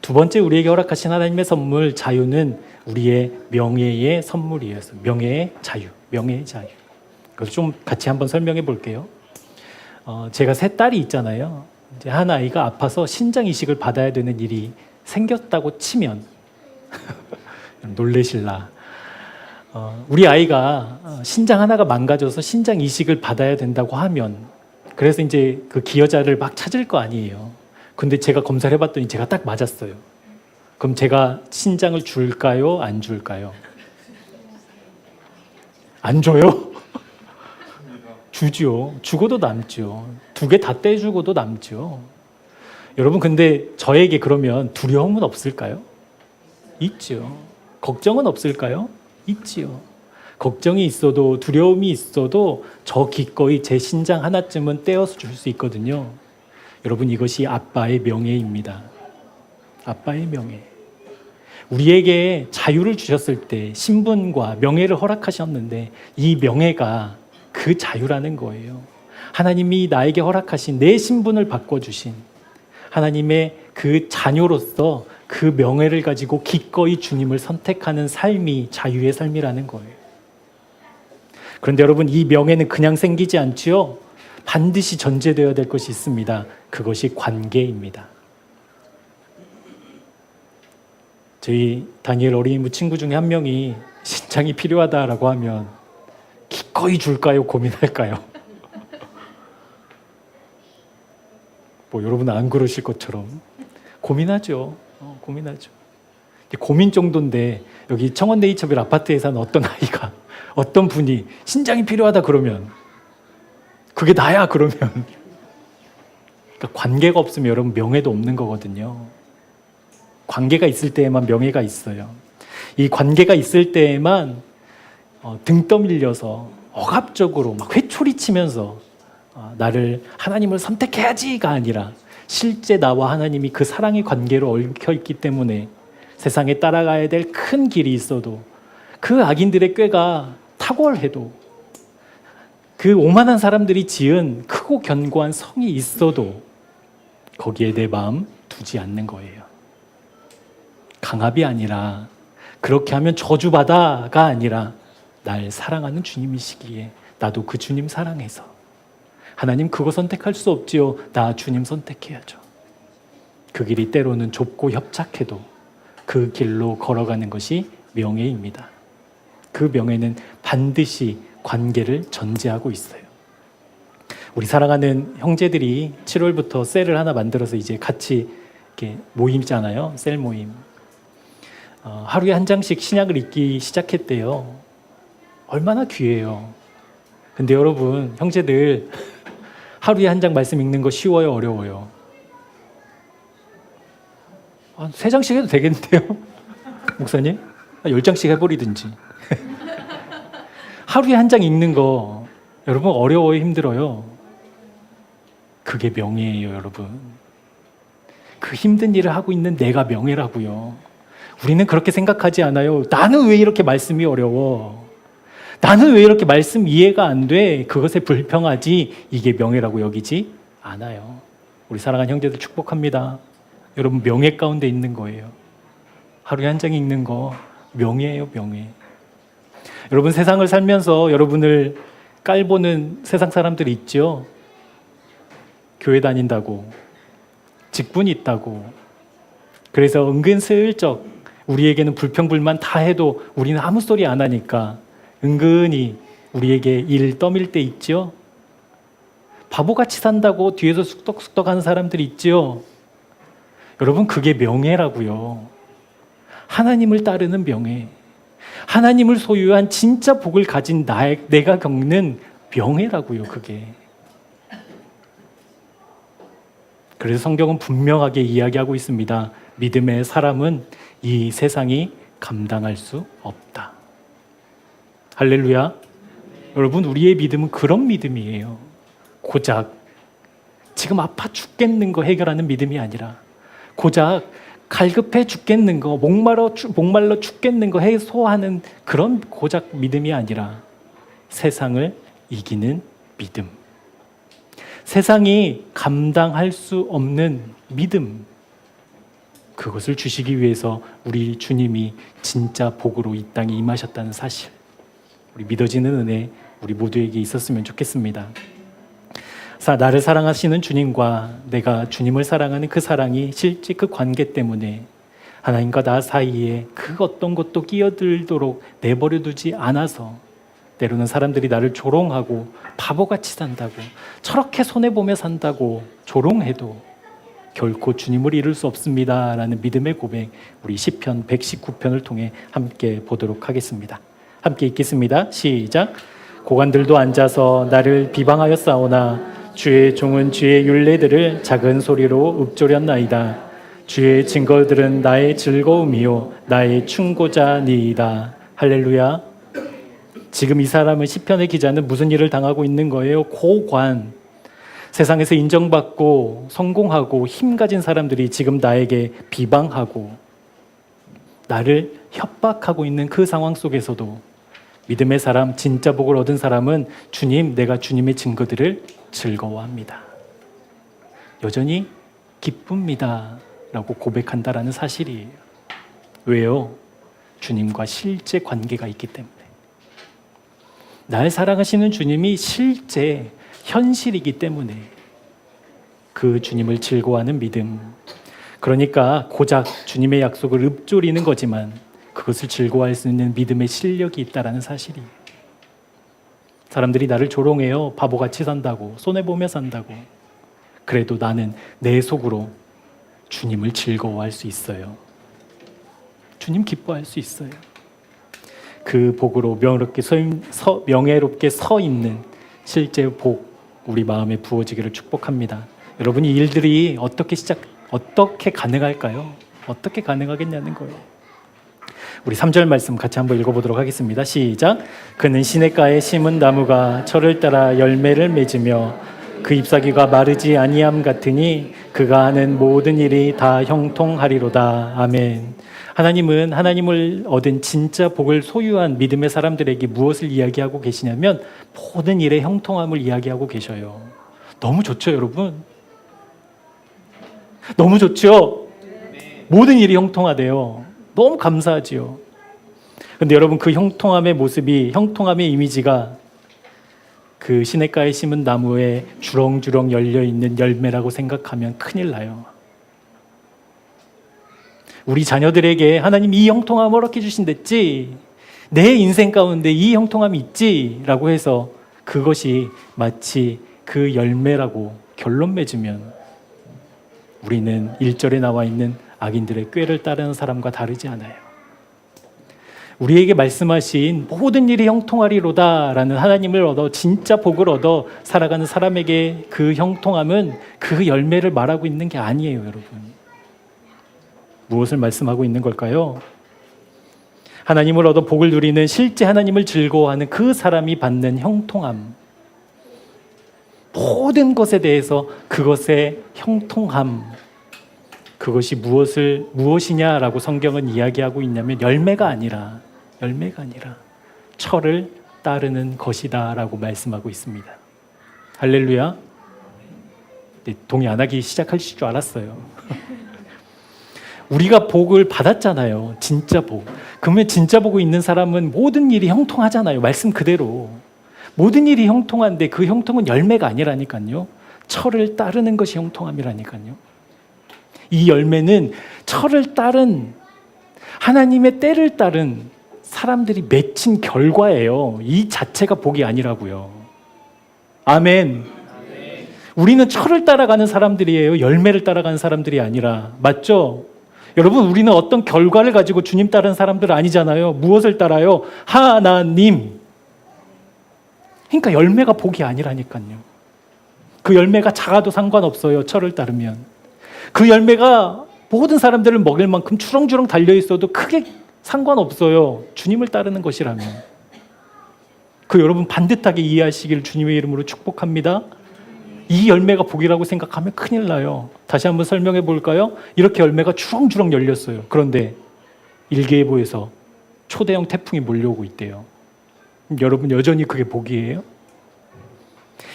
두 번째 우리에게 허락하신 하나님의 선물 자유는 우리의 명예의 선물이었어요. 명예의 자유. 그래서 좀 같이 한번 설명해 볼게요. 제가 세 딸이 있잖아요. 이제 한 아이가 아파서 신장 이식을 받아야 되는 일이 생겼다고 치면 놀래실라. 우리 아이가 신장 하나가 망가져서 신장 이식을 받아야 된다고 하면 그래서 이제 그 기여자를 막 찾을 거 아니에요. 근데 제가 검사를 해봤더니 제가 딱 맞았어요. 그럼 제가 신장을 줄까요? 안 줄까요? 안 줘요? 주죠. 죽어도 남죠. 두 개 다 떼주고도 남죠. 여러분 근데 저에게 그러면 두려움은 없을까요? 있죠. 걱정은 없을까요? 있지요. 걱정이 있어도 두려움이 있어도 저 기꺼이 제 신장 하나쯤은 떼어서 줄 수 있거든요. 여러분 이것이 아빠의 명예입니다. 아빠의 명예. 우리에게 자유를 주셨을 때 신분과 명예를 허락하셨는데 이 명예가 그 자유라는 거예요. 하나님이 나에게 허락하신 내 신분을 바꿔주신 하나님의 그 자녀로서 그 명예를 가지고 기꺼이 주님을 선택하는 삶이 자유의 삶이라는 거예요. 그런데 여러분 이 명예는 그냥 생기지 않지요. 반드시 전제되어야 될 것이 있습니다. 그것이 관계입니다. 저희 다니엘 어린이부 친구 중에 한 명이 신장이 필요하다라고 하면 기꺼이 줄까요? 고민할까요? 뭐 여러분 안 그러실 것처럼 고민하죠. 고민하죠. 고민 정도인데 여기 청원 네이처빌 아파트에 사는 어떤 아이가 어떤 분이 신장이 필요하다 그러면 그게 나야 그러면 그러니까 관계가 없으면 여러분 명예도 없는 거거든요. 관계가 있을 때에만 명예가 있어요. 이 관계가 있을 때에만 등 떠밀려서 억압적으로 막 회초리치면서 나를 하나님을 선택해야지가 아니라 실제 나와 하나님이 그 사랑의 관계로 얽혀 있기 때문에 세상에 따라가야 될 큰 길이 있어도 그 악인들의 꾀가 탁월해도, 그 오만한 사람들이 지은 크고 견고한 성이 있어도 거기에 내 마음 두지 않는 거예요. 강압이 아니라, 그렇게 하면 저주받아가 아니라 날 사랑하는 주님이시기에 나도 그 주님 사랑해서, 하나님 그거 선택할 수 없지요, 나 주님 선택해야죠. 그 길이 때로는 좁고 협착해도 그 길로 걸어가는 것이 명예입니다. 그 명예는 반드시 관계를 전제하고 있어요. 우리 사랑하는 형제들이 7월부터 셀을 하나 만들어서 이제 같이 이렇게 모임 있잖아요. 셀 모임. 하루에 한 장씩 신약을 읽기 시작했대요. 얼마나 귀해요. 근데 여러분, 형제들 하루에 한 장 말씀 읽는 거 쉬워요, 어려워요? 3장씩 해도 되겠는데요? 목사님? 10장씩 해버리든지. 하루에 한 장 읽는 거 여러분 어려워요, 힘들어요? 그게 명예예요, 여러분. 그 힘든 일을 하고 있는 내가 명예라고요. 우리는 그렇게 생각하지 않아요. 나는 왜 이렇게 말씀이 어려워? 나는 왜 이렇게 말씀 이해가 안 돼? 그것에 불평하지, 이게 명예라고 여기지 않아요. 우리 사랑하는 형제들 축복합니다. 여러분 명예 가운데 있는 거예요. 하루에 한 장 읽는 거 명예예요, 명예. 여러분 세상을 살면서 여러분을 깔보는 세상 사람들이 있죠. 교회 다닌다고, 직분이 있다고, 그래서 은근슬쩍 우리에게는 불평불만 다 해도 우리는 아무 소리 안 하니까 은근히 우리에게 일 떠밀 때 있죠. 바보같이 산다고 뒤에서 쑥덕쑥덕 하는 사람들이 있죠. 여러분 그게 명예라고요. 하나님을 따르는 명예, 하나님을 소유한 진짜 복을 가진 내가 겪는 명예라고요, 그게. 그래서 성경은 분명하게 이야기하고 있습니다. 믿음의 사람은 이 세상이 감당할 수 없다. 할렐루야. 여러분 우리의 믿음은 그런 믿음이에요. 고작 지금 아파 죽겠는 거 해결하는 믿음이 아니라, 고작 갈급해 죽겠는 거, 목말라 죽겠는 거 해소하는 그런 고작 믿음이 아니라 세상을 이기는 믿음, 세상이 감당할 수 없는 믿음, 그것을 주시기 위해서 우리 주님이 진짜 복으로 이 땅에 임하셨다는 사실, 우리 믿어지는 은혜 우리 모두에게 있었으면 좋겠습니다. 나를 사랑하시는 주님과 내가 주님을 사랑하는 그 사랑이 실제 그 관계 때문에 하나님과 나 사이에 그 어떤 것도 끼어들도록 내버려두지 않아서, 때로는 사람들이 나를 조롱하고 바보같이 산다고, 저렇게 손해보며 산다고 조롱해도 결코 주님을 잃을 수 없습니다 라는 믿음의 고백, 우리 시편 119편을 통해 함께 보도록 하겠습니다. 함께 읽겠습니다. 시작. 고관들도 앉아서 나를 비방하여 싸우나 주의 종은 주의 율례들을 작은 소리로 읊조렸나이다. 주의 증거들은 나의 즐거움이요 나의 충고자니이다. 할렐루야. 지금 이 사람은, 시편의 기자는 무슨 일을 당하고 있는 거예요? 고관, 세상에서 인정받고 성공하고 힘 가진 사람들이 지금 나에게 비방하고 나를 협박하고 있는 그 상황 속에서도 믿음의 사람, 진짜 복을 얻은 사람은 주님, 내가 주님의 증거들을 즐거워합니다. 여전히 기쁩니다 라고 고백한다라는 사실이에요. 왜요? 주님과 실제 관계가 있기 때문에. 날 사랑하시는 주님이 실제 현실이기 때문에 그 주님을 즐거워하는 믿음, 그러니까 고작 주님의 약속을 읊조리는 거지만 그것을 즐거워할 수 있는 믿음의 실력이 있다는 사실이에요. 사람들이 나를 조롱해요. 바보같이 산다고, 손해보며 산다고. 그래도 나는 내 속으로 주님을 즐거워할 수 있어요. 주님 기뻐할 수 있어요. 그 복으로 명예롭게 서 있는 실제 복, 우리 마음에 부어지기를 축복합니다. 여러분, 이 일들이 어떻게 가능할까요? 어떻게 가능하겠냐는 거예요. 우리 3절 말씀 같이 한번 읽어보도록 하겠습니다. 시작. 그는 시냇가에 심은 나무가 철을 따라 열매를 맺으며 그 잎사귀가 마르지 아니함 같으니 그가 하는 모든 일이 다 형통하리로다. 아멘. 하나님은 하나님을 얻은 진짜 복을 소유한 믿음의 사람들에게 무엇을 이야기하고 계시냐면 모든 일의 형통함을 이야기하고 계셔요. 너무 좋죠, 여러분? 너무 좋죠? 모든 일이 형통하대요. 너무 감사하지요. 근데 여러분, 그 형통함의 모습이, 형통함의 이미지가 그 시냇가에 심은 나무에 주렁주렁 열려있는 열매라고 생각하면 큰일 나요. 우리 자녀들에게 하나님 이 형통함을 허락해 주신댔지, 내 인생 가운데 이 형통함이 있지 라고 해서 그것이 마치 그 열매라고 결론 맺으면 우리는 1절에 나와 있는 악인들의 꾀를 따르는 사람과 다르지 않아요. 우리에게 말씀하신 모든 일이 형통하리로다 라는 하나님을 얻어 진짜 복을 얻어 살아가는 사람에게 그 형통함은 그 열매를 말하고 있는 게 아니에요, 여러분. 무엇을 말씀하고 있는 걸까요? 하나님을 얻어 복을 누리는, 실제 하나님을 즐거워하는 그 사람이 받는 형통함, 모든 것에 대해서 그것의 형통함, 그것이 무엇이냐라고 성경은 이야기하고 있냐면 열매가 아니라 철을 따르는 것이다라고 말씀하고 있습니다. 할렐루야. 동의 안 하기 시작하실 줄 알았어요. 우리가 복을 받았잖아요. 진짜 복. 그러면 진짜 복이 있는 사람은 모든 일이 형통하잖아요. 말씀 그대로. 모든 일이 형통한데 그 형통은 열매가 아니라니까요. 철을 따르는 것이 형통함이라니까요. 이 열매는 철을 따른, 하나님의 때를 따른 사람들이 맺힌 결과예요. 이 자체가 복이 아니라고요. 아멘. 우리는 철을 따라가는 사람들이에요. 열매를 따라가는 사람들이 아니라. 맞죠? 여러분, 우리는 어떤 결과를 가지고 주님 따르는 사람들 아니잖아요. 무엇을 따라요? 하나님. 그러니까 열매가 복이 아니라니까요. 그 열매가 작아도 상관없어요. 철을 따르면. 그 열매가 모든 사람들을 먹일 만큼 주렁주렁 달려있어도 크게 상관없어요. 주님을 따르는 것이라면. 그 여러분 반듯하게 이해하시기를 주님의 이름으로 축복합니다. 이 열매가 복이라고 생각하면 큰일 나요. 다시 한번 설명해 볼까요? 이렇게 열매가 주렁주렁 열렸어요. 그런데 일개예보에서 초대형 태풍이 몰려오고 있대요. 여러분, 여전히 그게 복이에요?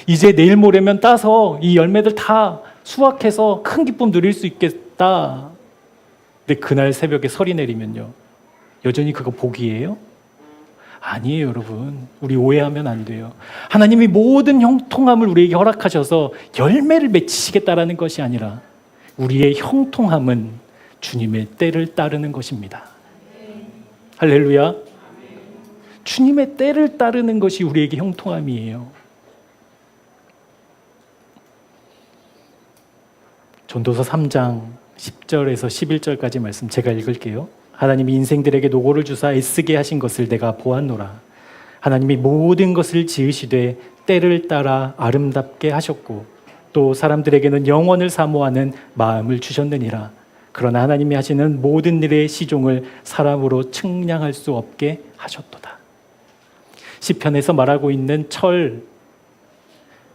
이제 내일 모레면 따서 이 열매들 다 수확해서 큰 기쁨 누릴 수 있겠다. 근데 그날 새벽에 설이 내리면요, 여전히 그거 복이에요? 아니에요, 여러분. 우리 오해하면 안 돼요. 하나님이 모든 형통함을 우리에게 허락하셔서 열매를 맺히시겠다라는 것이 아니라 우리의 형통함은 주님의 때를 따르는 것입니다. 할렐루야. 주님의 때를 따르는 것이 우리에게 형통함이에요. 전도서 3장 10절에서 11절까지 말씀 제가 읽을게요. 하나님이 인생들에게 노고를 주사 애쓰게 하신 것을 내가 보았노라. 하나님이 모든 것을 지으시되 때를 따라 아름답게 하셨고 또 사람들에게는 영원을 사모하는 마음을 주셨느니라. 그러나 하나님이 하시는 모든 일의 시종을 사람으로 측량할 수 없게 하셨도다. 시편에서 말하고 있는 철,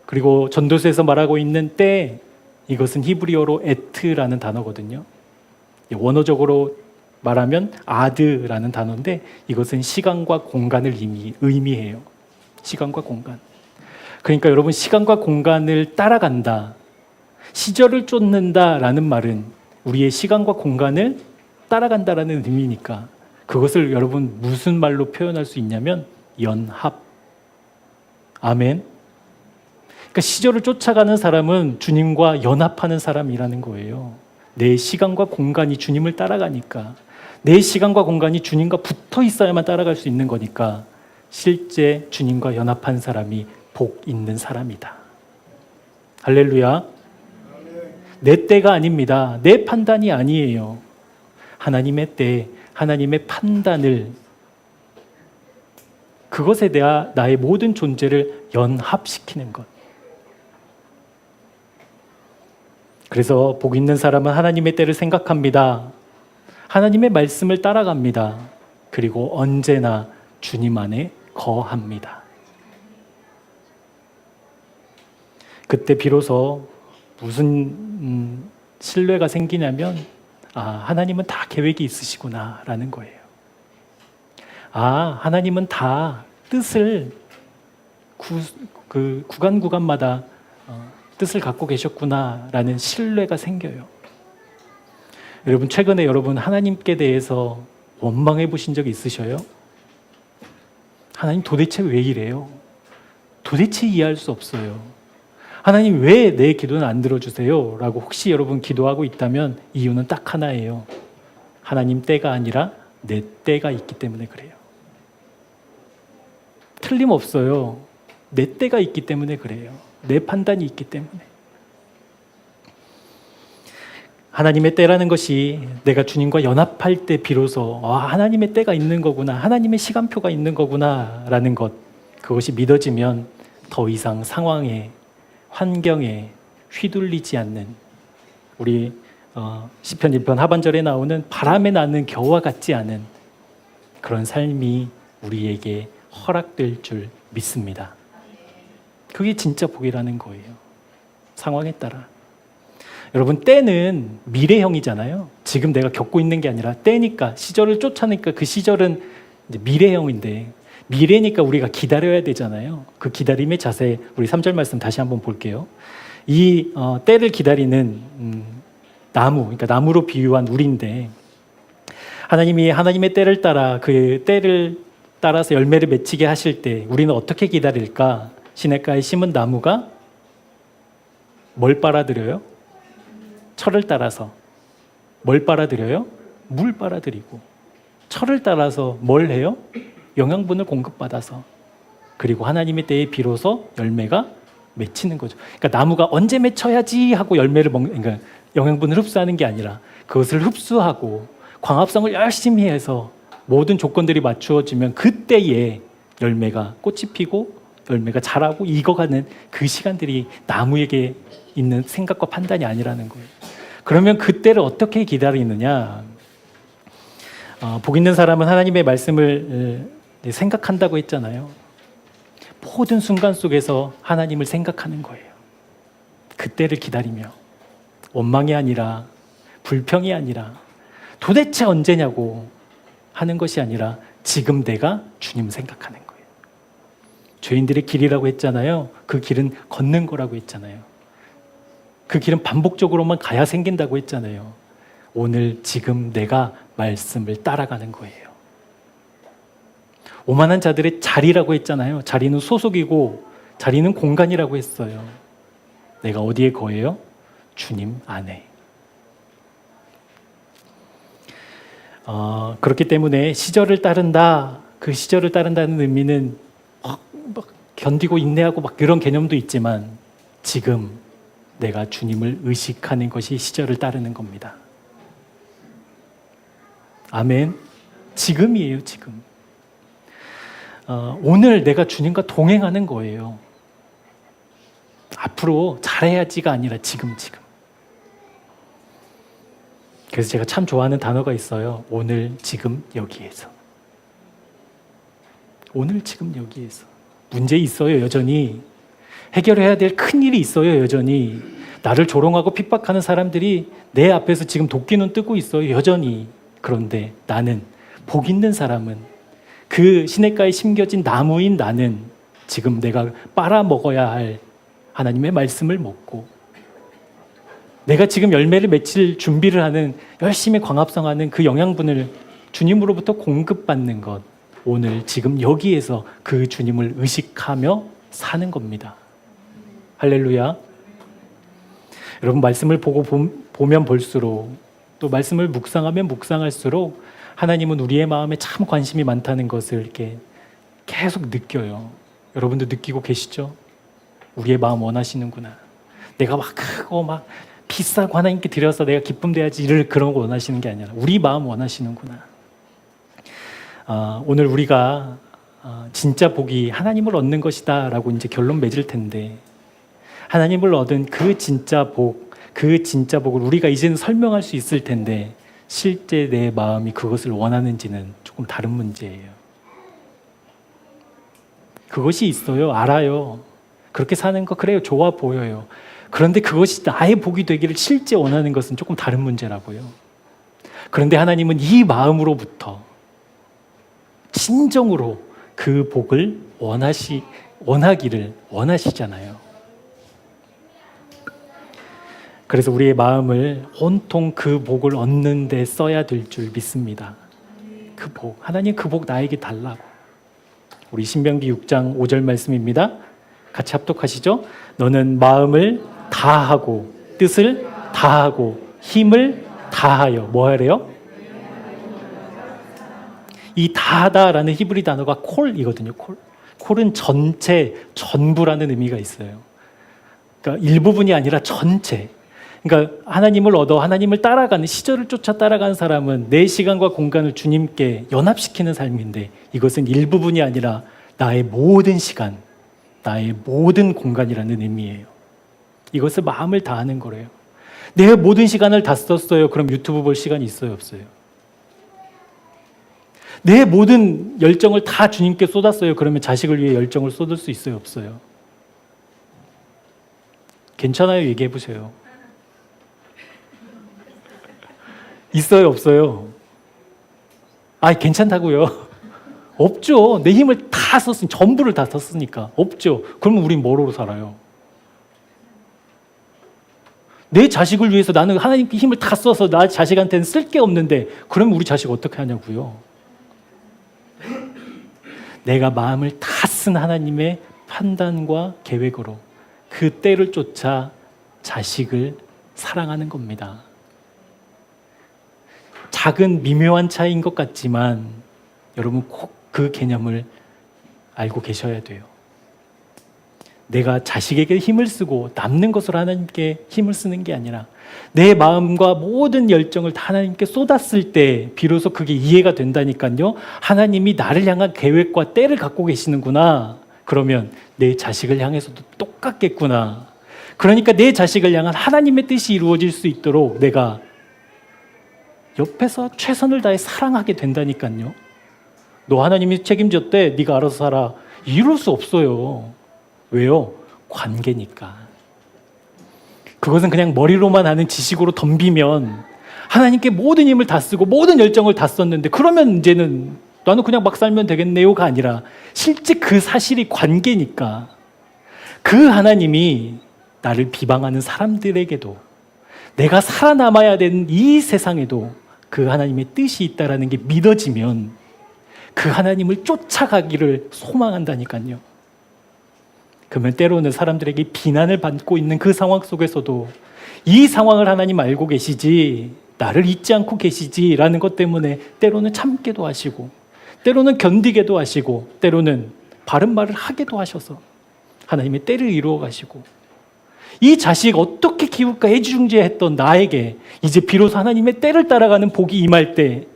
그리고 전도서에서 말하고 있는 때, 이것은 히브리어로 에트라는 단어거든요. 원어적으로 말하면 아드라는 단어인데 이것은 시간과 공간을 의미해요. 시간과 공간. 그러니까 여러분, 시간과 공간을 따라간다, 시절을 쫓는다라는 말은 우리의 시간과 공간을 따라간다라는 의미니까 그것을 여러분 무슨 말로 표현할 수 있냐면 연합. 아멘. 그러니까 시절을 쫓아가는 사람은 주님과 연합하는 사람이라는 거예요. 내 시간과 공간이 주님을 따라가니까, 내 시간과 공간이 주님과 붙어 있어야만 따라갈 수 있는 거니까 실제 주님과 연합한 사람이 복 있는 사람이다. 할렐루야. 내 때가 아닙니다. 내 판단이 아니에요. 하나님의 때, 하나님의 판단을, 그것에 대한 나의 모든 존재를 연합시키는 것. 그래서 복 있는 사람은 하나님의 때를 생각합니다. 하나님의 말씀을 따라갑니다. 그리고 언제나 주님 안에 거합니다. 그때 비로소 무슨 신뢰가 생기냐면 하나님은 다 계획이 있으시구나라는 거예요. 하나님은 다 뜻을 구간마다 뜻을 갖고 계셨구나라는 신뢰가 생겨요. 여러분, 최근에 여러분 하나님께 대해서 원망해 보신 적 있으셔요? 하나님 도대체 왜 이래요? 도대체 이해할 수 없어요. 하나님 왜 내 기도는 안 들어주세요? 라고 혹시 여러분 기도하고 있다면 이유는 딱 하나예요. 하나님 때가 아니라 내 때가 있기 때문에 그래요. 틀림없어요. 내 때가 있기 때문에 그래요. 내 판단이 있기 때문에. 하나님의 때라는 것이 내가 주님과 연합할 때 비로소 하나님의 때가 있는 거구나, 하나님의 시간표가 있는 거구나 라는 것, 그것이 믿어지면 더 이상 상황에, 환경에 휘둘리지 않는, 우리 시편 1편 하반절에 나오는 바람에 나는 겨와 같지 않은 그런 삶이 우리에게 허락될 줄 믿습니다. 그게 진짜 복이라는 거예요. 상황에 따라. 여러분, 때는 미래형이잖아요. 지금 내가 겪고 있는 게 아니라 때니까, 시절을 쫓아내니까 그 시절은 이제 미래형인데, 미래니까 우리가 기다려야 되잖아요. 그 기다림의 자세, 우리 3절 말씀 다시 한번 볼게요. 이 때를 기다리는 나무, 그러니까 나무로 비유한 우리인데, 하나님이 하나님의 때를 따라 그 때를 따라서 열매를 맺히게 하실 때 우리는 어떻게 기다릴까? 시냇가에 심은 나무가 뭘 빨아들여요? 철을 따라서. 뭘 빨아들여요? 물 빨아들이고. 철을 따라서 뭘 해요? 영양분을 공급받아서. 그리고 하나님의 때에 비로소 열매가 맺히는 거죠. 그러니까 나무가 언제 맺혀야지 하고 열매를 그러니까 영양분을 흡수하는 게 아니라 그것을 흡수하고 광합성을 열심히 해서 모든 조건들이 맞추어지면 그때에 열매가 꽃이 피고 열매가 자라고 익어가는 그 시간들이 나무에게 있는 생각과 판단이 아니라는 거예요. 그러면 그때를 어떻게 기다리느냐? 복 있는 사람은 하나님의 말씀을 생각한다고 했잖아요. 모든 순간 속에서 하나님을 생각하는 거예요. 그때를 기다리며 원망이 아니라 불평이 아니라 도대체 언제냐고 하는 것이 아니라 지금 내가 주님 생각하는 거예요. 죄인들의 길이라고 했잖아요. 그 길은 걷는 거라고 했잖아요. 그 길은 반복적으로만 가야 생긴다고 했잖아요. 오늘 지금 내가 말씀을 따라가는 거예요. 오만한 자들의 자리라고 했잖아요. 자리는 소속이고 자리는 공간이라고 했어요. 내가 어디에 거해요? 주님 안에. 그렇기 때문에 시절을 따른다. 그 시절을 따른다는 의미는 막 견디고 인내하고 막 그런 개념도 있지만 지금 내가 주님을 의식하는 것이 시절을 따르는 겁니다. 아멘. 지금이에요, 지금. 오늘 내가 주님과 동행하는 거예요. 앞으로 잘해야지가 아니라 지금. 그래서 제가 참 좋아하는 단어가 있어요. 오늘, 지금, 여기에서. 오늘, 지금, 여기에서. 문제 있어요, 여전히. 해결해야 될 큰일이 있어요, 여전히. 나를 조롱하고 핍박하는 사람들이 내 앞에서 지금 도끼는 뜨고 있어요, 여전히. 그런데 나는, 복 있는 사람은, 그 시냇가에 심겨진 나무인 나는 지금 내가 빨아먹어야 할 하나님의 말씀을 먹고 내가 지금 열매를 맺힐 준비를 하는, 열심히 광합성하는 그 영양분을 주님으로부터 공급받는 것, 오늘 지금 여기에서 그 주님을 의식하며 사는 겁니다. 할렐루야. 여러분, 말씀을 보면 볼수록, 또 말씀을 묵상하면 묵상할수록 하나님은 우리의 마음에 참 관심이 많다는 것을 이렇게 계속 느껴요. 여러분도 느끼고 계시죠? 우리의 마음 원하시는구나. 내가 막 크고 막 비싸고 하나님께 드려서 내가 기쁨 돼야지 이를 그런 거 원하시는 게 아니라 우리 마음 원하시는구나. 오늘 우리가 진짜 복이 하나님을 얻는 것이다 라고 이제 결론 맺을 텐데, 하나님을 얻은 그 진짜 복을 우리가 이제는 설명할 수 있을 텐데 실제 내 마음이 그것을 원하는지는 조금 다른 문제예요. 그것이 있어요. 알아요. 그렇게 사는 거 그래요. 좋아 보여요. 그런데 그것이 나의 복이 되기를 실제 원하는 것은 조금 다른 문제라고요. 그런데 하나님은 이 마음으로부터 진정으로 그 복을 원하기를 원하시잖아요. 그래서 우리의 마음을 온통 그 복을 얻는 데 써야 될 줄 믿습니다. 그 복, 하나님 그 복 나에게 달라고. 우리 신명기 6장 5절 말씀입니다. 같이 합독하시죠. 너는 마음을 다하고 뜻을 다하고 힘을 다하여 뭐 하래요? 이 다하다라는 히브리 단어가 콜이거든요. 콜은 전체, 전부라는 의미가 있어요. 그러니까 일부분이 아니라 전체. 그러니까 하나님을 얻어 하나님을 따라가는, 시절을 쫓아 따라가는 사람은 내 시간과 공간을 주님께 연합시키는 삶인데, 이것은 일부분이 아니라 나의 모든 시간, 나의 모든 공간이라는 의미예요. 이것을 마음을 다하는 거래요. 내 모든 시간을 다 썼어요. 그럼 유튜브 볼 시간이 있어요, 없어요? 내 모든 열정을 다 주님께 쏟았어요. 그러면 자식을 위해 열정을 쏟을 수 있어요, 없어요? 괜찮아요, 얘기해 보세요. 있어요, 없어요? 괜찮다고요. 없죠. 내 힘을 다 썼으니까, 전부를 다 썼으니까. 없죠. 그러면 우린 뭐로 살아요? 내 자식을 위해서 나는 하나님께 힘을 다 써서 나 자식한테는 쓸 게 없는데, 그러면 우리 자식 어떻게 하냐고요? 내가 마음을 다 쓴 하나님의 판단과 계획으로 그 때를 쫓아 자식을 사랑하는 겁니다. 작은 미묘한 차이인 것 같지만 여러분 꼭 그 개념을 알고 계셔야 돼요. 내가 자식에게 힘을 쓰고 남는 것으로 하나님께 힘을 쓰는 게 아니라 내 마음과 모든 열정을 다 하나님께 쏟았을 때 비로소 그게 이해가 된다니까요. 하나님이 나를 향한 계획과 때를 갖고 계시는구나. 그러면 내 자식을 향해서도 똑같겠구나. 그러니까 내 자식을 향한 하나님의 뜻이 이루어질 수 있도록 내가 옆에서 최선을 다해 사랑하게 된다니까요. 너 하나님이 책임졌대, 네가 알아서 살아. 이럴 수 없어요. 왜요? 관계니까. 그것은 그냥 머리로만 하는 지식으로 덤비면 하나님께 모든 힘을 다 쓰고 모든 열정을 다 썼는데 그러면 이제는 나는 그냥 막 살면 되겠네요가 아니라 실제 그 사실이 관계니까 그 하나님이 나를 비방하는 사람들에게도 내가 살아남아야 되는 이 세상에도 그 하나님의 뜻이 있다는 게 믿어지면 그 하나님을 쫓아가기를 소망한다니까요. 그러면 때로는 사람들에게 비난을 받고 있는 그 상황 속에서도 이 상황을 하나님 알고 계시지, 나를 잊지 않고 계시지라는 것 때문에 때로는 참게도 하시고 때로는 견디게도 하시고 때로는 바른 말을 하게도 하셔서 하나님의 때를 이루어 가시고 이 자식 어떻게 키울까 애지중지했던 나에게 이제 비로소 하나님의 때를 따라가는 복이 임할 때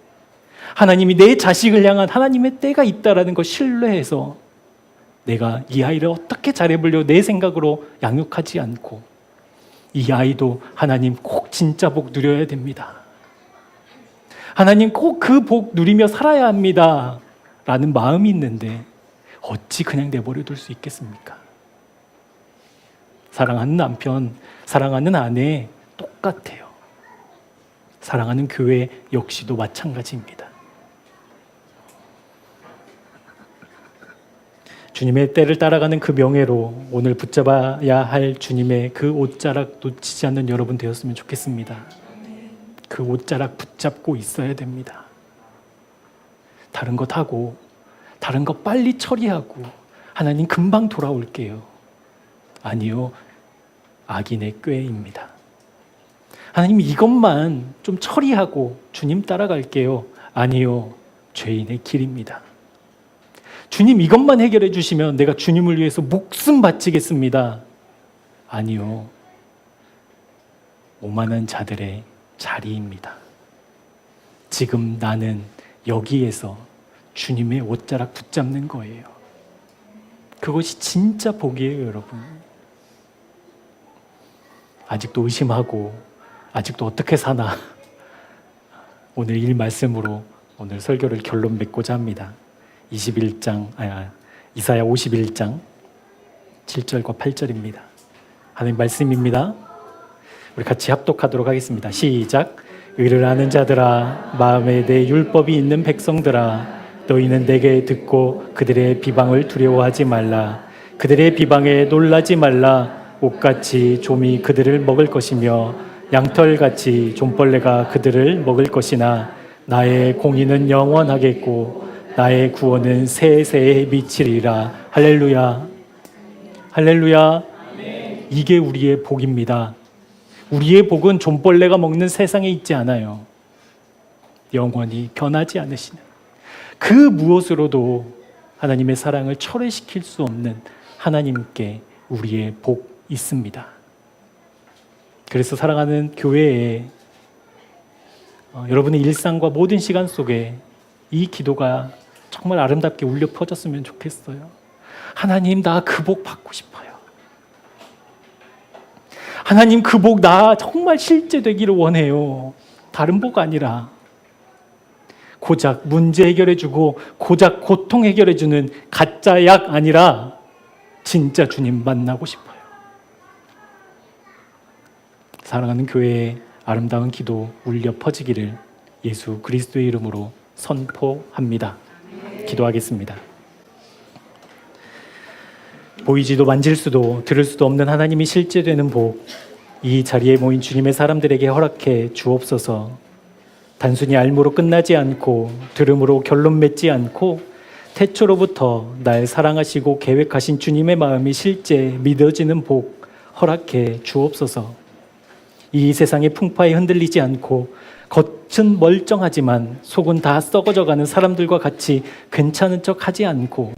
하나님이 내 자식을 향한 하나님의 때가 있다는 걸 신뢰해서 내가 이 아이를 어떻게 잘해보려 내 생각으로 양육하지 않고 이 아이도 하나님 꼭 진짜 복 누려야 됩니다. 하나님 꼭 그 복 누리며 살아야 합니다. 라는 마음이 있는데 어찌 그냥 내버려 둘 수 있겠습니까? 사랑하는 남편, 사랑하는 아내 똑같아요. 사랑하는 교회 역시도 마찬가지입니다. 주님의 때를 따라가는 그 명예로 오늘 붙잡아야 할 주님의 그 옷자락 놓치지 않는 여러분 되었으면 좋겠습니다. 그 옷자락 붙잡고 있어야 됩니다. 다른 것 하고 다른 것 빨리 처리하고 하나님 금방 돌아올게요. 아니요. 악인의 꾀입니다. 하나님 이것만 좀 처리하고 주님 따라갈게요. 아니요. 죄인의 길입니다. 주님 이것만 해결해 주시면 내가 주님을 위해서 목숨 바치겠습니다. 아니요. 오만한 자들의 자리입니다. 지금 나는 여기에서 주님의 옷자락 붙잡는 거예요. 그것이 진짜 복이에요, 여러분. 아직도 의심하고 아직도 어떻게 사나 오늘 이 말씀으로 오늘 설교를 결론 맺고자 합니다. 이사야 51장 7절과 8절입니다. 하나님 말씀입니다. 우리 같이 합독하도록 하겠습니다. 시작. 의를 아는 자들아, 마음에 내 율법이 있는 백성들아, 너희는 내게 듣고 그들의 비방을 두려워하지 말라. 그들의 비방에 놀라지 말라. 옥같이 좀이 그들을 먹을 것이며 양털같이 좀벌레가 그들을 먹을 것이나 나의 공의는 영원하겠고 나의 구원은 세세에 미치리라. 할렐루야. 할렐루야. 이게 우리의 복입니다. 우리의 복은 좀벌레가 먹는 세상에 있지 않아요. 영원히 변하지 않으시는 그 무엇으로도 하나님의 사랑을 철회시킬 수 없는 하나님께 우리의 복 있습니다. 그래서 사랑하는 교회에 여러분의 일상과 모든 시간 속에 이 기도가 정말 아름답게 울려 퍼졌으면 좋겠어요. 하나님, 나 그 복 받고 싶어요. 하나님, 그 복 나 정말 실제 되기를 원해요. 다른 복 아니라 고작 문제 해결해주고 고작 고통 해결해주는 가짜 약 아니라 진짜 주님 만나고 싶어요. 사랑하는 교회의 아름다운 기도 울려 퍼지기를 예수 그리스도의 이름으로 선포합니다. 기도하겠습니다. 보이지도 만질 수도 들을 수도 없는 하나님이 실제되는 복, 이 자리에 모인 주님의 사람들에게 허락해 주옵소서. 단순히 알므로 끝나지 않고 들음으로 결론 맺지 않고 태초로부터 날 사랑하시고 계획하신 주님의 마음이 실제 믿어지는 복 허락해 주옵소서. 이 세상의 풍파에 흔들리지 않고 겉은 멀쩡하지만 속은 다 썩어져가는 사람들과 같이 괜찮은 척 하지 않고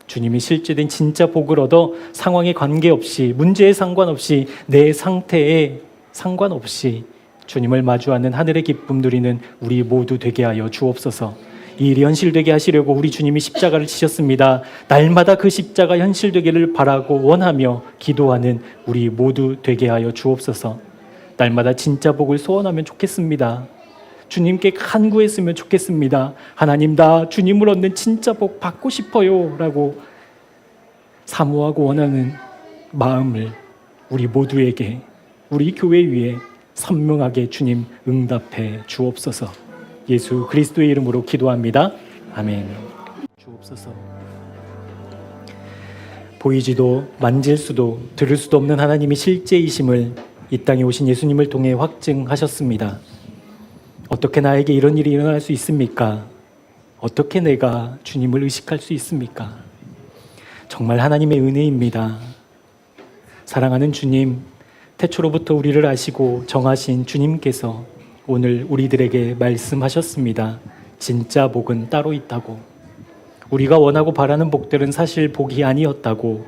주님이 실제된 진짜 복을 얻어 상황에 관계없이, 문제에 상관없이, 내 상태에 상관없이 주님을 마주하는 하늘의 기쁨 누리는 우리 모두 되게 하여 주옵소서. 이 일이 현실되게 하시려고 우리 주님이 십자가를 지셨습니다. 날마다 그 십자가 현실되기를 바라고 원하며 기도하는 우리 모두 되게 하여 주옵소서. 날마다 진짜 복을 소원하면 좋겠습니다. 주님께 간구했으면 좋겠습니다. 하나님, 나 주님을 얻는 진짜 복 받고 싶어요 라고 사모하고 원하는 마음을 우리 모두에게, 우리 교회 위에 선명하게 주님 응답해 주옵소서. 예수 그리스도의 이름으로 기도합니다. 아멘. 주옵소서. 보이지도 만질 수도 들을 수도 없는 하나님이 실제이심을 이 땅에 오신 예수님을 통해 확증하셨습니다. 어떻게 나에게 이런 일이 일어날 수 있습니까? 어떻게 내가 주님을 의식할 수 있습니까? 정말 하나님의 은혜입니다. 사랑하는 주님, 태초로부터 우리를 아시고 정하신 주님께서 오늘 우리들에게 말씀하셨습니다. 진짜 복은 따로 있다고. 우리가 원하고 바라는 복들은 사실 복이 아니었다고.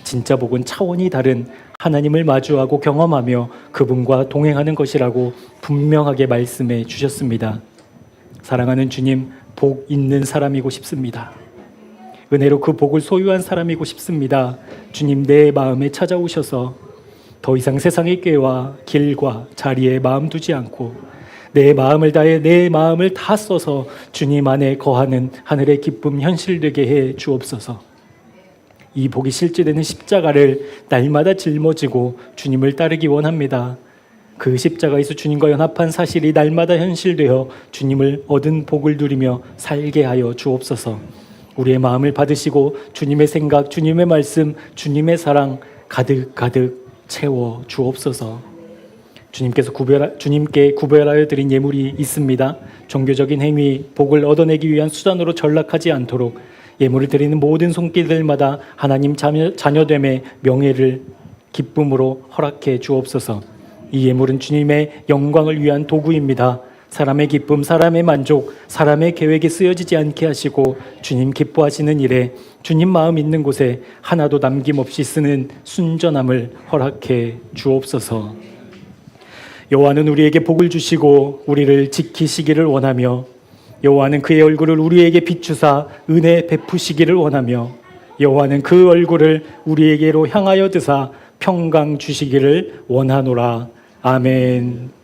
진짜 복은 차원이 다른 하나님을 마주하고 경험하며 그분과 동행하는 것이라고 분명하게 말씀해 주셨습니다. 사랑하는 주님, 복 있는 사람이고 싶습니다. 은혜로 그 복을 소유한 사람이고 싶습니다. 주님, 내 마음에 찾아오셔서 더 이상 세상의 꾀와 길과 자리에 마음 두지 않고 내 마음을 다해 내 마음을 다 써서 주님 안에 거하는 하늘의 기쁨 현실되게 해 주옵소서. 이 복이 실제되는 십자가를 날마다 짊어지고 주님을 따르기 원합니다. 그 십자가에서 주님과 연합한 사실이 날마다 현실되어 주님을 얻은 복을 누리며 살게 하여 주옵소서. 우리의 마음을 받으시고 주님의 생각, 주님의 말씀, 주님의 사랑 가득가득 채워 주옵소서. 주님께 구별하여 드린 예물이 있습니다. 종교적인 행위, 복을 얻어내기 위한 수단으로 전락하지 않도록 예물을 드리는 모든 손길들마다 하나님 자녀됨의 명예를 기쁨으로 허락해 주옵소서. 이 예물은 주님의 영광을 위한 도구입니다. 사람의 기쁨, 사람의 만족, 사람의 계획에 쓰여지지 않게 하시고 주님 기뻐하시는 일에, 주님 마음 있는 곳에 하나도 남김없이 쓰는 순전함을 허락해 주옵소서. 여호와는 우리에게 복을 주시고 우리를 지키시기를 원하며, 여호와는 그의 얼굴을 우리에게 비추사 은혜 베푸시기를 원하며, 여호와는 그 얼굴을 우리에게로 향하여 드사 평강 주시기를 원하노라. 아멘.